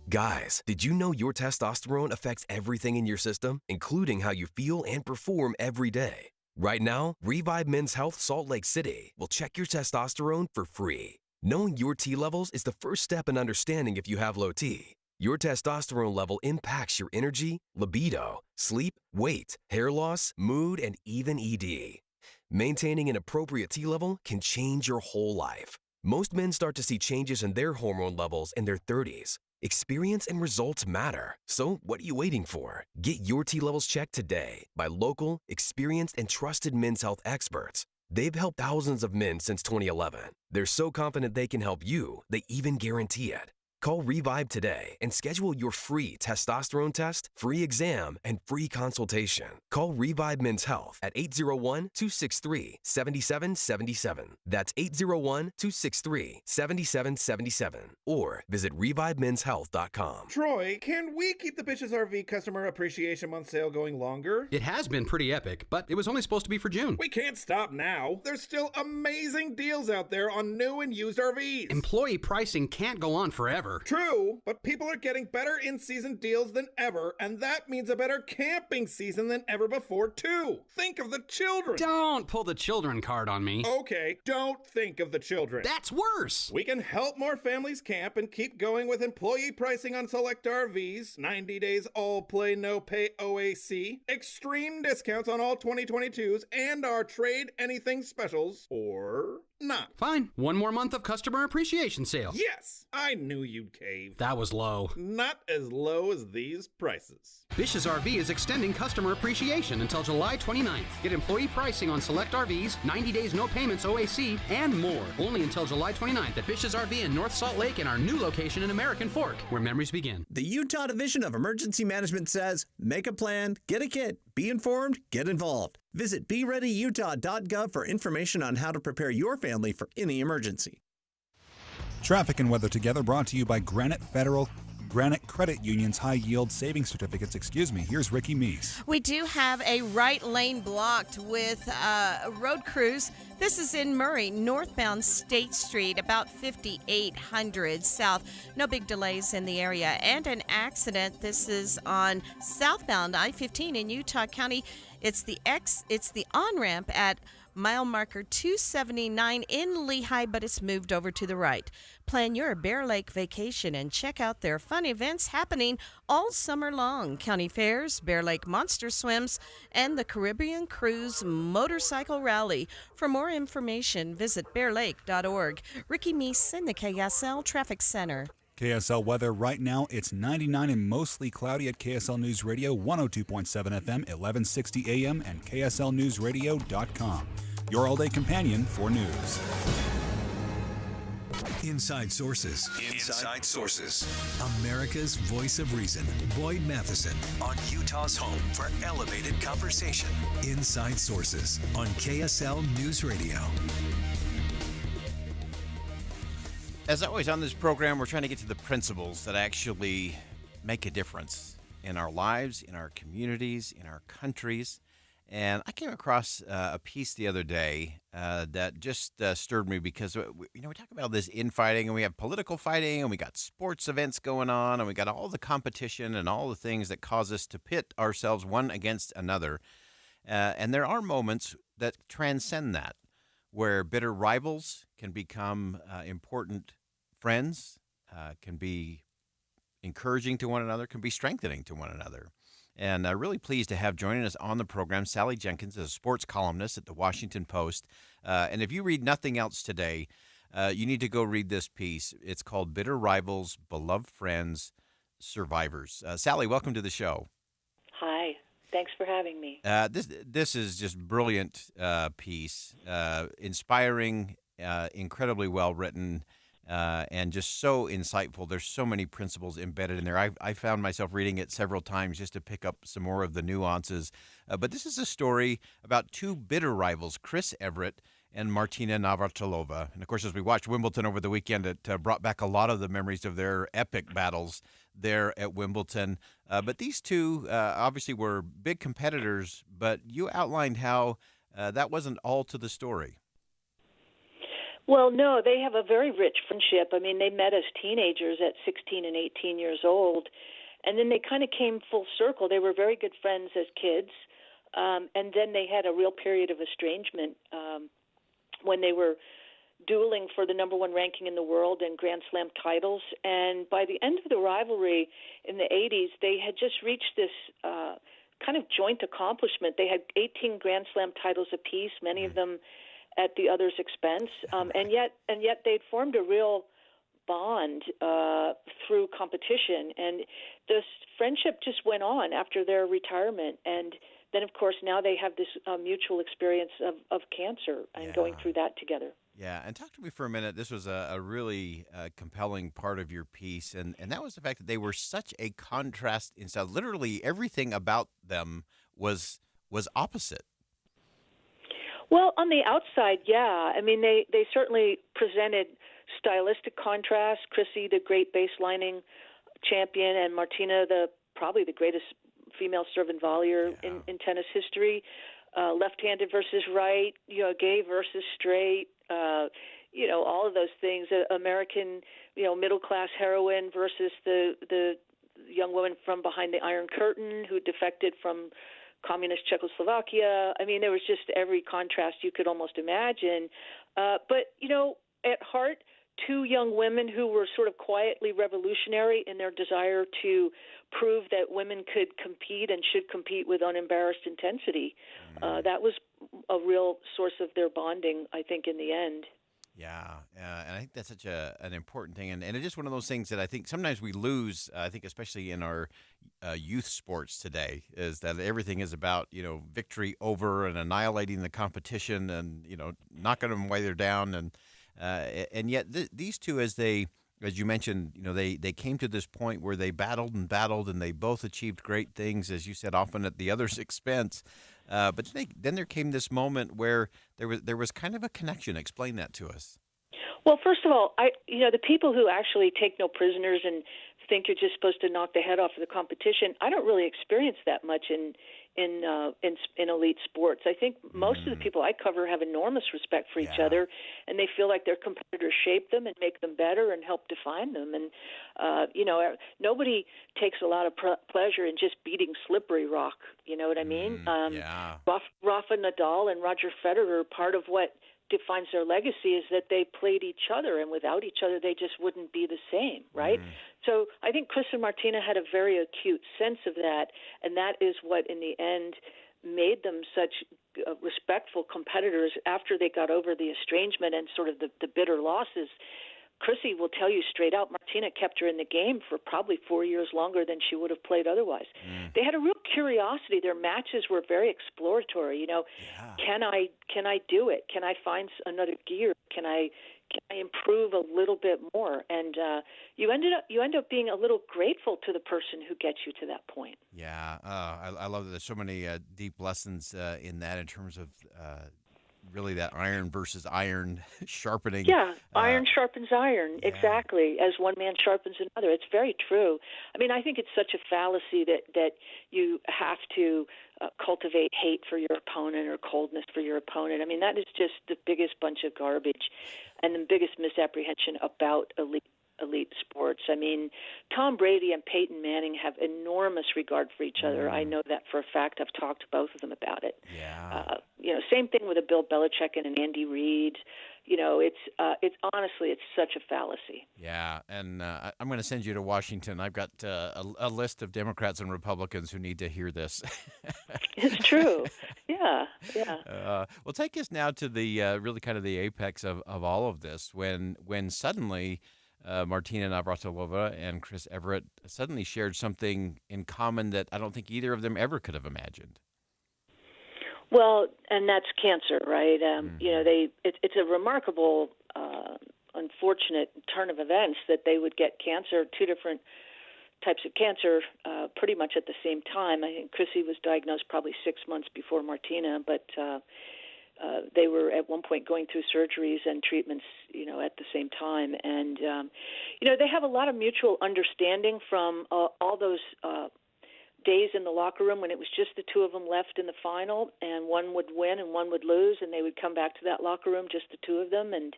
Guys, did you know your testosterone affects everything in your system, including how you feel and perform every day? Right now, Revive Men's Health Salt Lake City will check your testosterone for free. Knowing your T levels is the first step in understanding if you have low T. Your testosterone level impacts your energy, libido, sleep, weight, hair loss, mood, and even ED. Maintaining an appropriate T level can change your whole life. Most men start to see changes in their hormone levels in their 30s. Experience and results matter. So what are you waiting for? Get your T levels checked today by local, experienced, and trusted men's health experts. They've helped thousands of men since 2011. They're so confident they can help you, they even guarantee it. Call Revive today and schedule your free testosterone test, free exam, and free consultation. Call Revive Men's Health at 801-263-7777. That's 801-263-7777. Or visit ReviveMen'sHealth.com.
Troy, can we keep the Bitches RV Customer Appreciation Month sale going longer?
It has been pretty epic, but it was only supposed to be for June.
We can't stop now. There's still amazing deals out there on new and used RVs.
Employee pricing can't go on forever. ever.
True, but people are getting better in-season deals than ever, and that means a better camping season than ever before, too. Think of the children.
Don't pull the children card on me.
Okay, don't think of the children.
That's worse.
We can help more families camp and keep going with employee pricing on select RVs, 90 days all play, no pay OAC, extreme discounts on all 2022s, and our trade anything specials, or not.
Fine. One more month of customer appreciation sale.
Yes, I knew you'd cave.
That was low.
Not as low as these prices.
Bish's RV is extending customer appreciation until July 29th. Get employee pricing on select RVs, 90 days no payments OAC, and more. Only until July 29th at Bish's RV in North Salt Lake and our new location in American Fork, where memories begin.
The Utah Division of Emergency Management says, make a plan, get a kit, be informed, get involved. Visit BeReadyUtah.gov for information on how to prepare your family for any emergency.
Traffic and weather together brought to you by Granite Credit Union's high yield savings certificates. Here's Ricky Meese.
We do have a right lane blocked with road crews. This is in Murray, northbound State Street, about 5800 south. No big delays in the area. And an accident. This is on southbound I-15 in Utah County. It's the on-ramp at mile marker 279 in Lehigh, but it's moved over to the right. Plan your Bear Lake vacation and check out their fun events happening all summer long. County fairs, Bear Lake Monster Swims, and the Caribbean Cruise Motorcycle Rally. For more information, visit bearlake.org. Ricky Meese in the KSL Traffic Center.
KSL weather right now, it's 99 and mostly cloudy at KSL News Radio, 102.7 FM, 1160 AM, and KSLNewsRadio.com. Your all-day companion for news.
Inside Sources. Inside Sources. America's voice of reason. Boyd Matheson on Utah's home for elevated conversation. Inside Sources on KSL News Radio.
As always on this program, we're trying to get to the principles that actually make a difference in our lives, in our communities, in our countries. And I came across a piece the other day that just stirred me because, we talk about this infighting, and we have political fighting, and we got sports events going on, and we got all the competition and all the things that cause us to pit ourselves one against another. And there are moments that transcend that, where bitter rivals can become important friends, can be encouraging to one another, can be strengthening to one another. And really pleased to have joining us on the program Sally Jenkins, a sports columnist at the Washington Post. And if you read nothing else today, you need to go read this piece. It's called Bitter Rivals, Beloved Friends, Survivors. Sally, welcome to the show.
Hi. Thanks for having me.
This is just brilliant piece, inspiring, incredibly well written, and just so insightful. There's so many principles embedded in there. I found myself reading it several times just to pick up some more of the nuances. But this is a story about two bitter rivals, Chris Evert and Martina Navratilova. And, of course, as we watched Wimbledon over the weekend, it brought back a lot of the memories of their epic battles there at Wimbledon. But these two obviously were big competitors, but you outlined how that wasn't all to the story.
Well, no, they have a very rich friendship. I mean, they met as teenagers at 16 and 18 years old, and then they kind of came full circle. They were very good friends as kids, and then they had a real period of estrangement when they were dueling for the number one ranking in the world and Grand Slam titles. And by the end of the rivalry in the 80s, they had just reached this kind of joint accomplishment. They had 18 Grand Slam titles apiece, many of them at the other's expense, and yet they'd formed a real bond through competition, and this friendship just went on after their retirement. And then, of course, now they have this mutual experience of cancer and going through that together.
Yeah, and talk to me for a minute. This was a really compelling part of your piece, and that was the fact that they were such a contrast in style. Literally everything about them was opposite.
Well, on the outside, yeah. I mean, they certainly presented stylistic contrast. Chrissy, the great baselining champion, and Martina, probably the greatest female serve and volleyer in tennis history. Left-handed versus right, gay versus straight. all of those things. American, middle class heroine versus the young woman from behind the Iron Curtain who defected from communist Czechoslovakia. I mean, there was just every contrast you could almost imagine. But at heart, two young women who were sort of quietly revolutionary in their desire to prove that women could compete and should compete with unembarrassed intensity. That was a real source of their bonding, I think, in the end.
Yeah, and I think that's such an important thing, and it is one of those things that I think sometimes we lose. I think especially in our youth sports today, is that everything is about victory over and annihilating the competition, and knocking them while they're down, and yet these two, as you mentioned, they came to this point where they battled, and they both achieved great things, as you said, often at the other's expense. But then there came this moment where there was kind of a connection. Explain that to us.
Well, first of all, the people who actually take no prisoners and think you're just supposed to knock the head off of the competition, I don't really experience that much in elite sports. I think most of the people I cover have enormous respect for each other, and they feel like their competitors shape them and make them better and help define them. And nobody takes a lot of pleasure in just beating Slippery Rock. You know what I mean? Rafa Nadal and Roger Federer, part of what defines their legacy is that they played each other, and without each other they just wouldn't be the same, right? So I think Chris and Martina had a very acute sense of that, and that is what in the end made them such respectful competitors after they got over the estrangement and sort of the bitter losses. Chrissy will tell you straight out, Martina kept her in the game for probably 4 years longer than she would have played otherwise. They had a real curiosity. Their matches were very exploratory. Can I do it? Can I find another gear? Can I improve a little bit more? And you end up being a little grateful to the person who gets you to that point.
Yeah, I love that there's so many deep lessons in that, in terms of really that iron versus iron sharpening.
Yeah, iron sharpens iron, exactly, as one man sharpens another. It's very true. I mean, I think it's such a fallacy that you have to cultivate hate for your opponent or coldness for your opponent. I mean, that is just the biggest bunch of garbage and the biggest misapprehension about elite sports. I mean, Tom Brady and Peyton Manning have enormous regard for each other. I know that for a fact. I've talked to both of them about it. Same thing with a Bill Belichick and an Andy Reid. It's honestly, it's such a fallacy.
Yeah, and I'm going to send you to Washington. I've got a list of Democrats and Republicans who need to hear this.
It's true. Yeah.
Well, take us now to the really kind of the apex of all of this, when suddenly Martina Navratilova and Chris Evert suddenly shared something in common that I don't think either of them ever could have imagined.
Well, and that's cancer, right? It's a remarkable, unfortunate turn of events that they would get cancer, two different types of cancer, pretty much at the same time. I think Chrissy was diagnosed probably 6 months before Martina, but they were at one point going through surgeries and treatments, at the same time. And, they have a lot of mutual understanding from all those days in the locker room when it was just the two of them left in the final, and one would win and one would lose, and they would come back to that locker room, just the two of them, and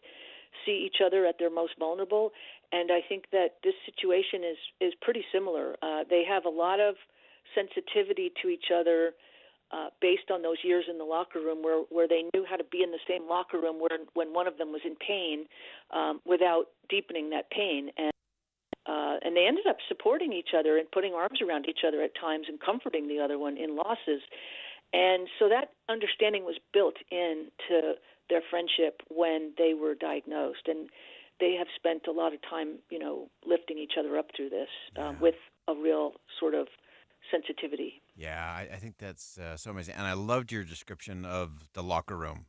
see each other at their most vulnerable. And I think that this situation is pretty similar. They have a lot of sensitivity to each other based on those years in the locker room where they knew how to be in the same locker room when one of them was in pain without deepening that pain. And they ended up supporting each other and putting arms around each other at times and comforting the other one in losses. And so that understanding was built into their friendship when they were diagnosed. And they have spent a lot of time, lifting each other up through this with a real sort of sensitivity.
Yeah, I think that's so amazing. And I loved your description of the locker room,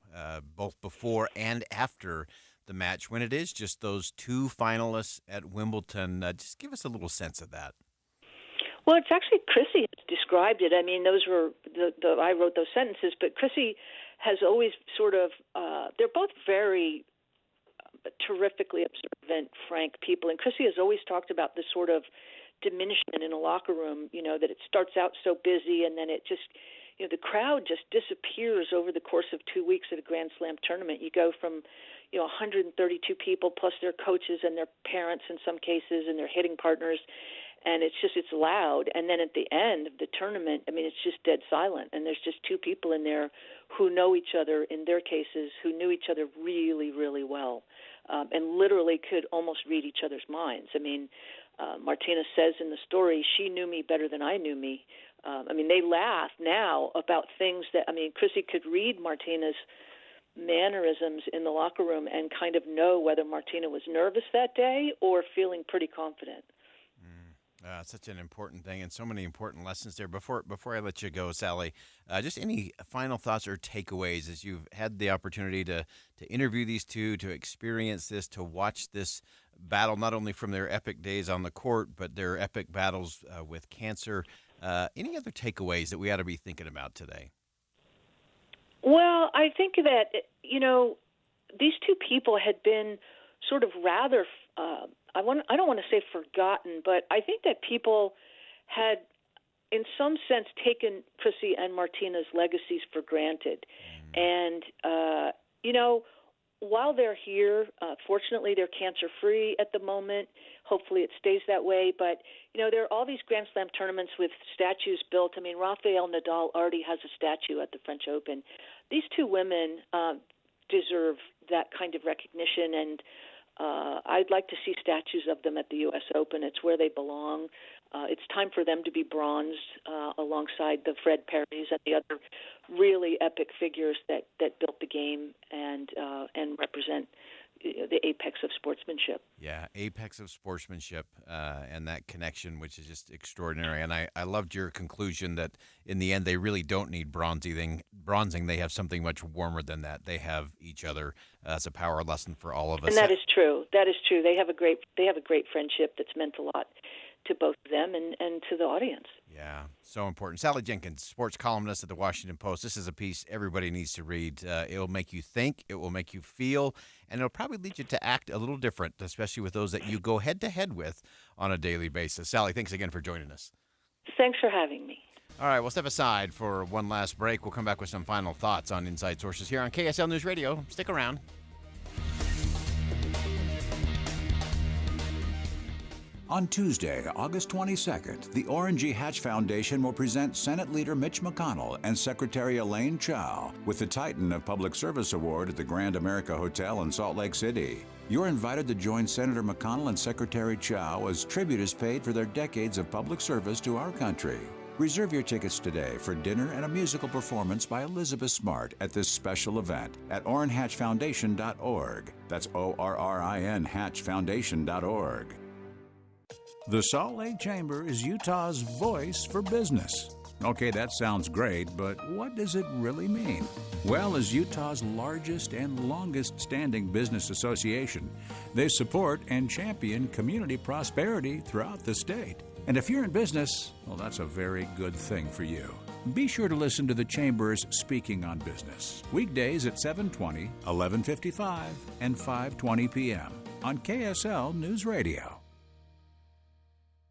both before and after the match, when it is just those two finalists at Wimbledon. Just give us a little sense of that.
Well, it's actually Chrissy has described it. I mean, those were I wrote those sentences, but Chrissy has always sort of they're both very terrifically observant, frank people, and Chrissy has always talked about this sort of diminishment in a locker room, that it starts out so busy and then it just the crowd just disappears over the course of 2 weeks at a Grand Slam tournament. You go from 132 people plus their coaches and their parents in some cases and their hitting partners, and it's loud. And then at the end of the tournament, I mean, it's just dead silent, and there's just two people in there who know each other, in their cases, who knew each other really, really well, and literally could almost read each other's minds. I mean, Martina says in the story, she knew me better than I knew me. I mean, they laugh now about things that, I mean, Chrissy could read Martina's mannerisms in the locker room and kind of know whether Martina was nervous that day or feeling pretty confident.
Such an important thing and so many important lessons there. Before I let you go, Sally, just any final thoughts or takeaways as you've had the opportunity to interview these two, to experience this, to watch this battle, not only from their epic days on the court, but their epic battles with cancer. Any other takeaways that we ought to be thinking about today?
Well, I think that, these two people had been sort of rather, I don't want to say forgotten, but I think that people had, in some sense, taken Chrissy and Martina's legacies for granted. And, while they're here, fortunately, they're cancer-free at the moment. Hopefully it stays that way. But, there are all these Grand Slam tournaments with statues built. I mean, Rafael Nadal already has a statue at the French Open. These two women deserve that kind of recognition, and I'd like to see statues of them at the U.S. Open. It's where they belong. It's time for them to be bronzed alongside the Fred Perrys and the other really epic figures that built the game and represent the apex of sportsmanship.
Yeah, apex of sportsmanship and that connection, which is just extraordinary. And I loved your conclusion that in the end they really don't need bronzing. They have something much warmer than that. They have each other. That's a power lesson for all of us.
And that is true. That is true. They have a great friendship that's meant a lot to both of them and to the audience.
Yeah, so important. Sally Jenkins, sports columnist at the Washington Post. This is a piece everybody needs to read. It will make you think, it will make you feel, and it'll probably lead you to act a little different, especially with those that you go head-to-head with on a daily basis. Sally, thanks again for joining us.
Thanks for having me.
All right, we'll step aside for one last break. We'll come back with some final thoughts on Inside Sources here on KSL News Radio. Stick around.
On Tuesday, August 22nd, the Orrin G. Hatch Foundation will present Senate Leader Mitch McConnell and Secretary Elaine Chao with the Titan of Public Service Award at the Grand America Hotel in Salt Lake City. You're invited to join Senator McConnell and Secretary Chao as tribute is paid for their decades of public service to our country. Reserve your tickets today for dinner and a musical performance by Elizabeth Smart at this special event at OrrinHatchFoundation.org. That's ORRIN Hatchfoundation.org. The Salt Lake Chamber is Utah's voice for business. Okay, that sounds great, but what does it really mean? Well, as Utah's largest and longest-standing business association, they support and champion community prosperity throughout the state. And if you're in business, well, that's a very good thing for you. Be sure to listen to the Chamber's Speaking on Business, weekdays at 7:20, 11:55, and 5:20 p.m. on KSL News Radio.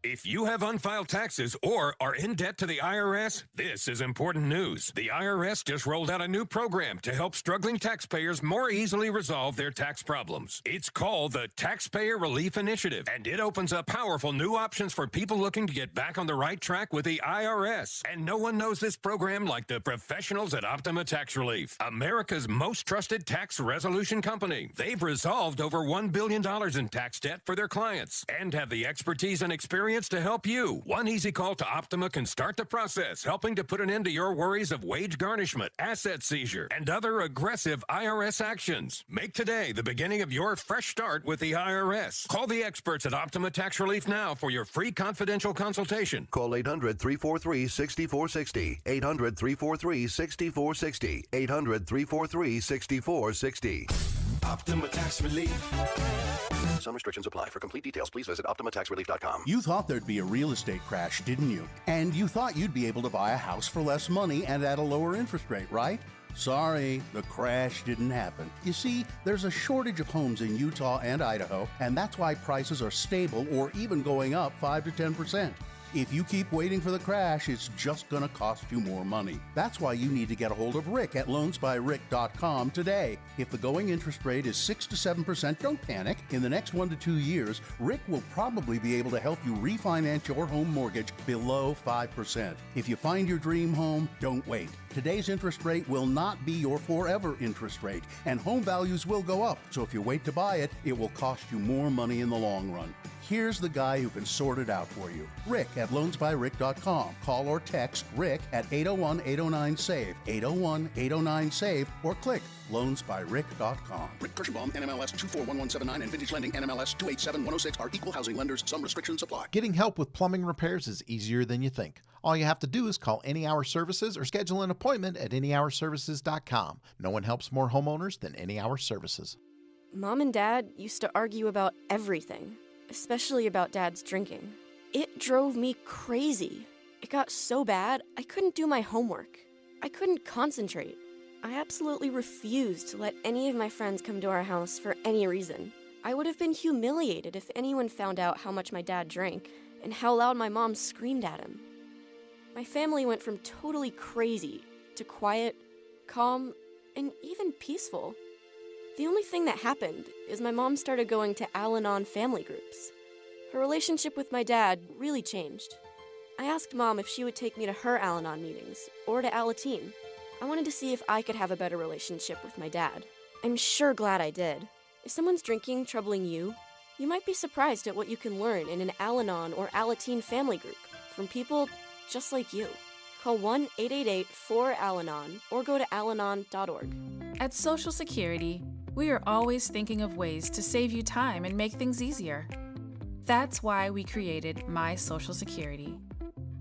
If you have unfiled taxes or are in debt to the IRS, this is important news. The IRS just rolled out a new program to help struggling taxpayers more easily resolve their tax problems. It's called the Taxpayer Relief Initiative, and it opens up powerful new options for people looking to get back on the right track with the IRS. And no one knows this program like the professionals at Optima Tax Relief, America's most trusted tax resolution company. They've resolved over $1 billion in tax debt for their clients and have the expertise and experience to help you. One easy call to Optima can start the process, helping to put an end to your worries of wage garnishment, asset seizure, and other aggressive IRS actions. Make today the beginning of your fresh start with the IRS. Call the experts at Optima Tax Relief now for your free confidential consultation.
Call 800-343-6460. 800-343-6460. 800-343-6460.
Optima Tax Relief. Some restrictions apply. For complete details, please visit OptimaTaxRelief.com.
You thought there'd be a real estate crash, didn't you? And you thought you'd be able to buy a house for less money and at a lower interest rate, right? Sorry, the crash didn't happen. You see, there's a shortage of homes in Utah and Idaho, and that's why prices are stable or even going up 5 to 10%. If you keep waiting for the crash, it's just going to cost you more money. That's why you need to get a hold of Rick at loansbyrick.com today. If the going interest rate is 6 to 7%, don't panic. In the next 1 to 2 years, Rick will probably be able to help you refinance your home mortgage below 5%. If you find your dream home, don't wait. Today's interest rate will not be your forever interest rate, and home values will go up. So if you wait to buy it, it will cost you more money in the long run. Here's the guy who can sort it out for you. Rick at loansbyrick.com. Call or text Rick at 801-809-SAVE, 801-809-SAVE, or click loansbyrick.com.
Rick Kirschenbaum, NMLS 241179 and Vintage Lending NMLS 287106 are equal housing lenders. Some restrictions apply.
Getting help with plumbing repairs is easier than you think. All you have to do is call Any Hour Services or schedule an appointment at anyhourservices.com. No one helps more homeowners than Any Hour Services.
Mom and Dad used to argue about everything, especially about Dad's drinking. It drove me crazy. It got so bad, I couldn't do my homework. I couldn't concentrate. I absolutely refused to let any of my friends come to our house for any reason. I would have been humiliated if anyone found out how much my dad drank and how loud my mom screamed at him. My family went from totally crazy to quiet, calm, and even peaceful. The only thing that happened is my mom started going to Al-Anon family groups. Her relationship with my dad really changed. I asked Mom if she would take me to her Al-Anon meetings or to Alateen. I wanted to see if I could have a better relationship with my dad. I'm sure glad I did. If someone's drinking troubling you, you might be surprised at what you can learn in an Al-Anon or Alateen family group from people just like you. Call 1-888-4-ALANON or go to alanon.org.
At Social Security, we are always thinking of ways to save you time and make things easier. That's why we created My Social Security.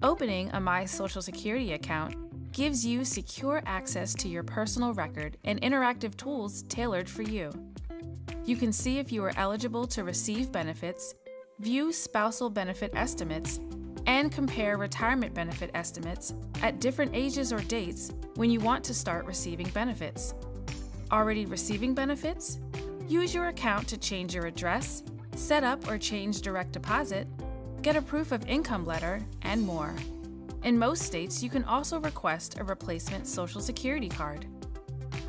Opening a My Social Security account gives you secure access to your personal record and interactive tools tailored for you. You can see if you are eligible to receive benefits, view spousal benefit estimates, and compare retirement benefit estimates at different ages or dates when you want to start receiving benefits. Already receiving benefits? Use your account to change your address, set up or change direct deposit, get a proof of income letter, and more. In most states, you can also request a replacement Social Security card.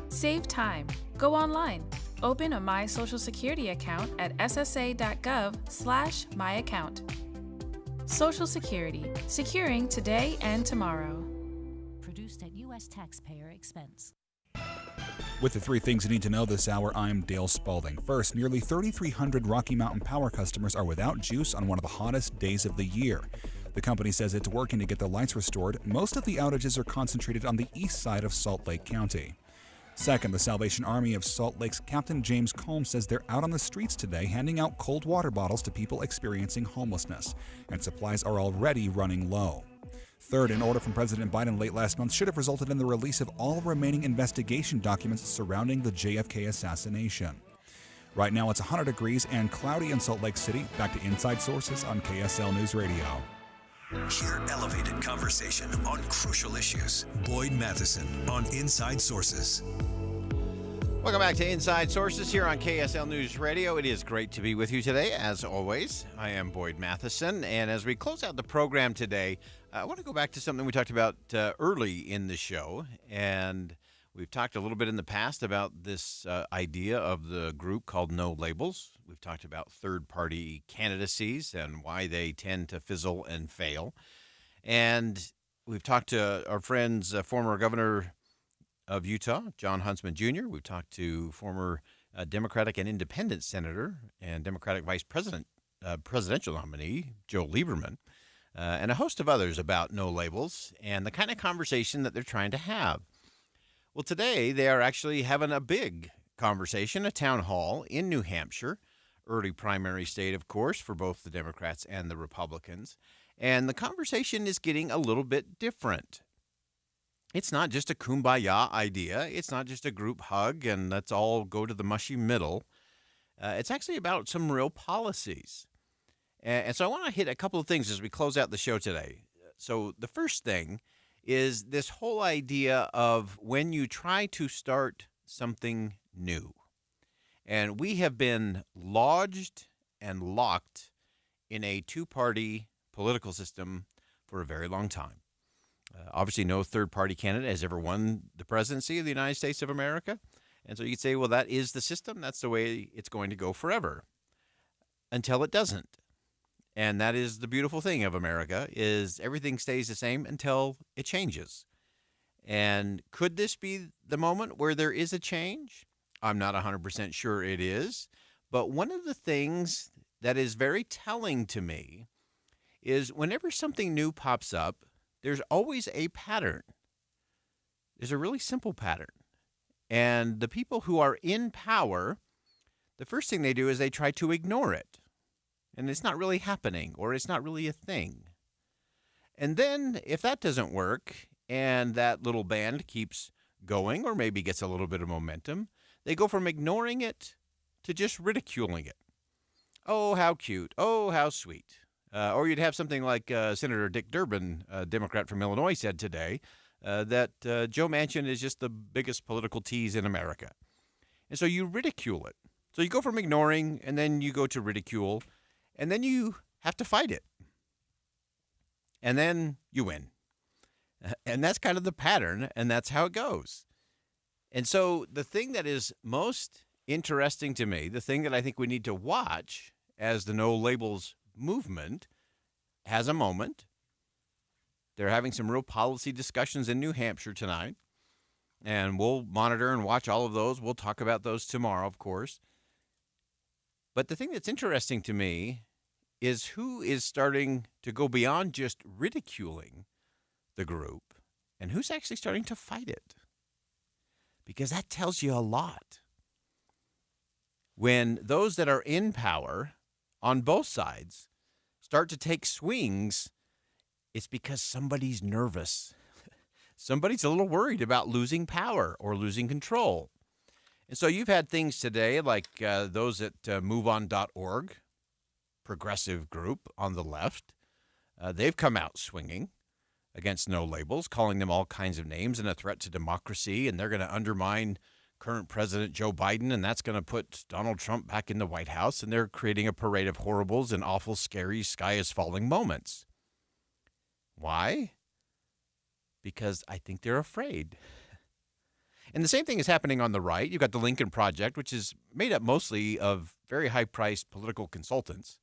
Save time. Go online. Open a My Social Security account at ssa.gov/myaccount. Social Security, securing today and tomorrow.
Produced at U.S. taxpayer expense.
With the three things you need to know this hour, I'm Dale Spalding. First, nearly 3,300 Rocky Mountain Power customers are without juice on one of the hottest days of the year. The company says it's working to get the lights restored. Most of the outages are concentrated on the east side of Salt Lake County. Second, the Salvation Army of Salt Lake's Captain James Combs says they're out on the streets today handing out cold water bottles to people experiencing homelessness, and supplies are already running low. Third, an order from President Biden late last month should have resulted in the release of all remaining investigation documents surrounding the JFK assassination. Right now it's 100 degrees and cloudy in Salt Lake City. Back to Inside Sources on KSL News Radio.
Hear elevated conversation on crucial issues. Boyd Matheson on Inside Sources.
Welcome back to Inside Sources here on KSL News Radio. It is great to be with you today, as always. I am Boyd Matheson, and as we close out the program today, I want to go back to something we talked about early in the show, and we've talked a little bit in the past about this idea of the group called No Labels. We've talked about third-party candidacies and why they tend to fizzle and fail. And we've talked to our friends, former governor of Utah, Jon Huntsman Jr. We've talked to former Democratic and Independent Senator and Democratic Vice President, presidential nominee, Joe Lieberman, and a host of others about No Labels and the kind of conversation that they're trying to have. Well, today they are actually having a big conversation, a town hall in New Hampshire, early primary state, of course, for both the Democrats and the Republicans. And the conversation is getting a little bit different. It's not just a kumbaya idea. It's not just a group hug and let's all go to the mushy middle. It's actually about some real policies. And so I want to hit a couple of things as we close out the show today. So the first thing is this whole idea of when you try to start something new. And we have been lodged and locked in a two-party political system for a very long time. Obviously, no third-party candidate has ever won the presidency of the United States of America. And so you could say, well, that is the system. That's the way it's going to go forever until it doesn't. And that is the beautiful thing of America, is everything stays the same until it changes. And could this be the moment where there is a change? I'm not 100% sure it is. But one of the things that is very telling to me is whenever something new pops up, there's always a pattern. There's a really simple pattern. And the people who are in power, the first thing they do is they try to ignore it. And it's not really happening, or it's not really a thing. And then if that doesn't work, and that little band keeps going, or maybe gets a little bit of momentum, they go from ignoring it to just ridiculing it. Oh, how cute. Oh, how sweet. Or you'd have something like Senator Dick Durbin, a Democrat from Illinois, said today, that Joe Manchin is just the biggest political tease in America. And so you ridicule it. So you go from ignoring, and then you go to ridicule, and then you have to fight it. And then you win. And that's kind of the pattern, and that's how it goes. And so the thing that is most interesting to me, the thing that I think we need to watch as the No Labels movement has a moment. They're having some real policy discussions in New Hampshire tonight, and we'll monitor and watch all of those. We'll talk about those tomorrow, of course. But the thing that's interesting to me is who is starting to go beyond just ridiculing the group and who's actually starting to fight it. Because that tells you a lot. When those that are in power on both sides start to take swings, it's because somebody's nervous. Somebody's a little worried about losing power or losing control. And so you've had things today like those at MoveOn.org, progressive group on the left. They've come out swinging against No Labels, calling them all kinds of names and a threat to democracy, and they're going to undermine current President Joe Biden, and that's going to put Donald Trump back in the White House, and they're creating a parade of horribles and awful, scary, sky-is-falling moments. Why? Because I think they're afraid. And the same thing is happening on the right. You've got the Lincoln Project, which is made up mostly of very high-priced political consultants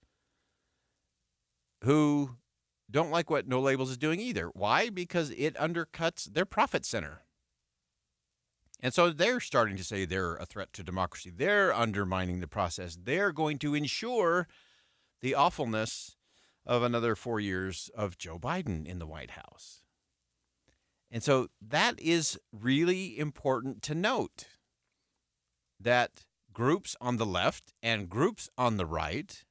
who don't like what No Labels is doing either. Why? Because it undercuts their profit center. And so they're starting to say they're a threat to democracy. They're undermining the process. They're going to ensure the awfulness of another 4 years of Joe Biden in the White House. And so that is really important to note, that groups on the left and groups on the right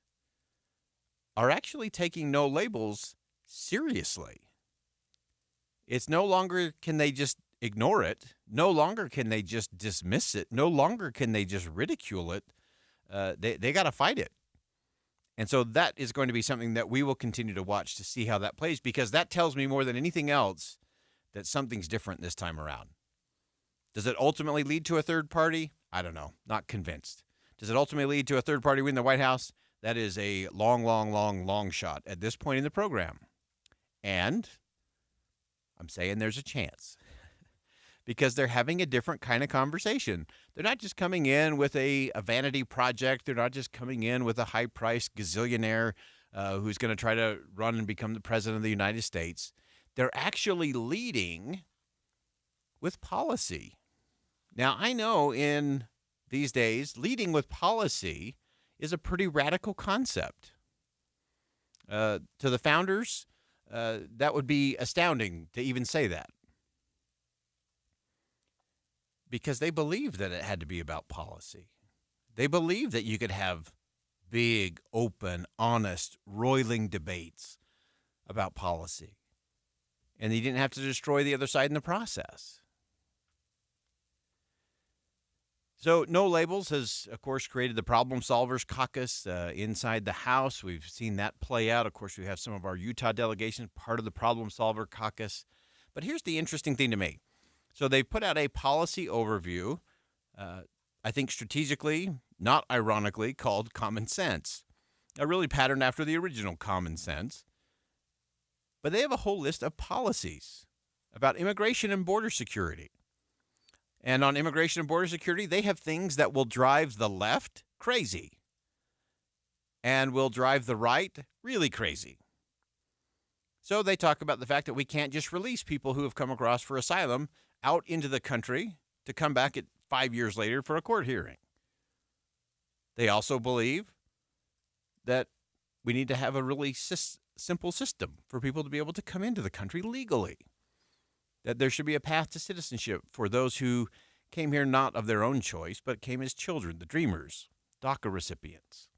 are actually taking No Labels seriously. It's no longer can they just ignore it. No longer can they just dismiss it. No longer can they just ridicule it. They got to fight it. And so that is going to be something that we will continue to watch to see how that plays, because that tells me more than anything else that something's different this time around. Does it ultimately lead to a third party? I don't know. Not convinced. Does it ultimately lead to a third party win the White House? That is a long shot at this point in the program. And I'm saying there's a chance. Because they're having a different kind of conversation. They're not just coming in with a vanity project. They're not just coming in with a high-priced gazillionaire who's going to try to run and become the president of the United States. They're actually leading with policy. Now, I know in these days, leading with policy is a pretty radical concept. To the founders, that would be astounding to even say that. Because they believed that it had to be about policy. They believed that you could have big, open, honest, roiling debates about policy. And you didn't have to destroy the other side in the process. So No Labels has, of course, created the Problem Solvers Caucus inside the House. We've seen that play out. Of course, we have some of our Utah delegations part of the Problem Solver Caucus. But here's the interesting thing to me. So they've put out a policy overview, I think strategically, not ironically, called Common Sense. Really patterned after the original Common Sense. But they have a whole list of policies about immigration and border security. And on immigration and border security, they have things that will drive the left crazy and will drive the right really crazy. So they talk about the fact that we can't just release people who have come across for asylum out into the country to come back 5 years later for a court hearing. They also believe that we need to have a really simple system for people to be able to come into the country legally. That there should be a path to citizenship for those who came here not of their own choice, but came as children, the dreamers, DACA recipients.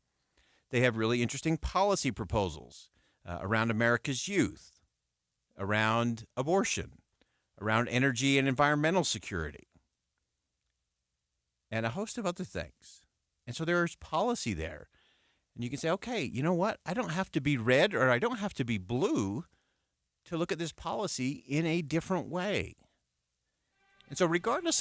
They have really interesting policy proposals around America's youth, around abortion, around energy and environmental security, and a host of other things. And so there's policy there. And you can say, okay, you know what? I don't have to be red or I don't have to be blue to look at this policy in a different way. And so regardless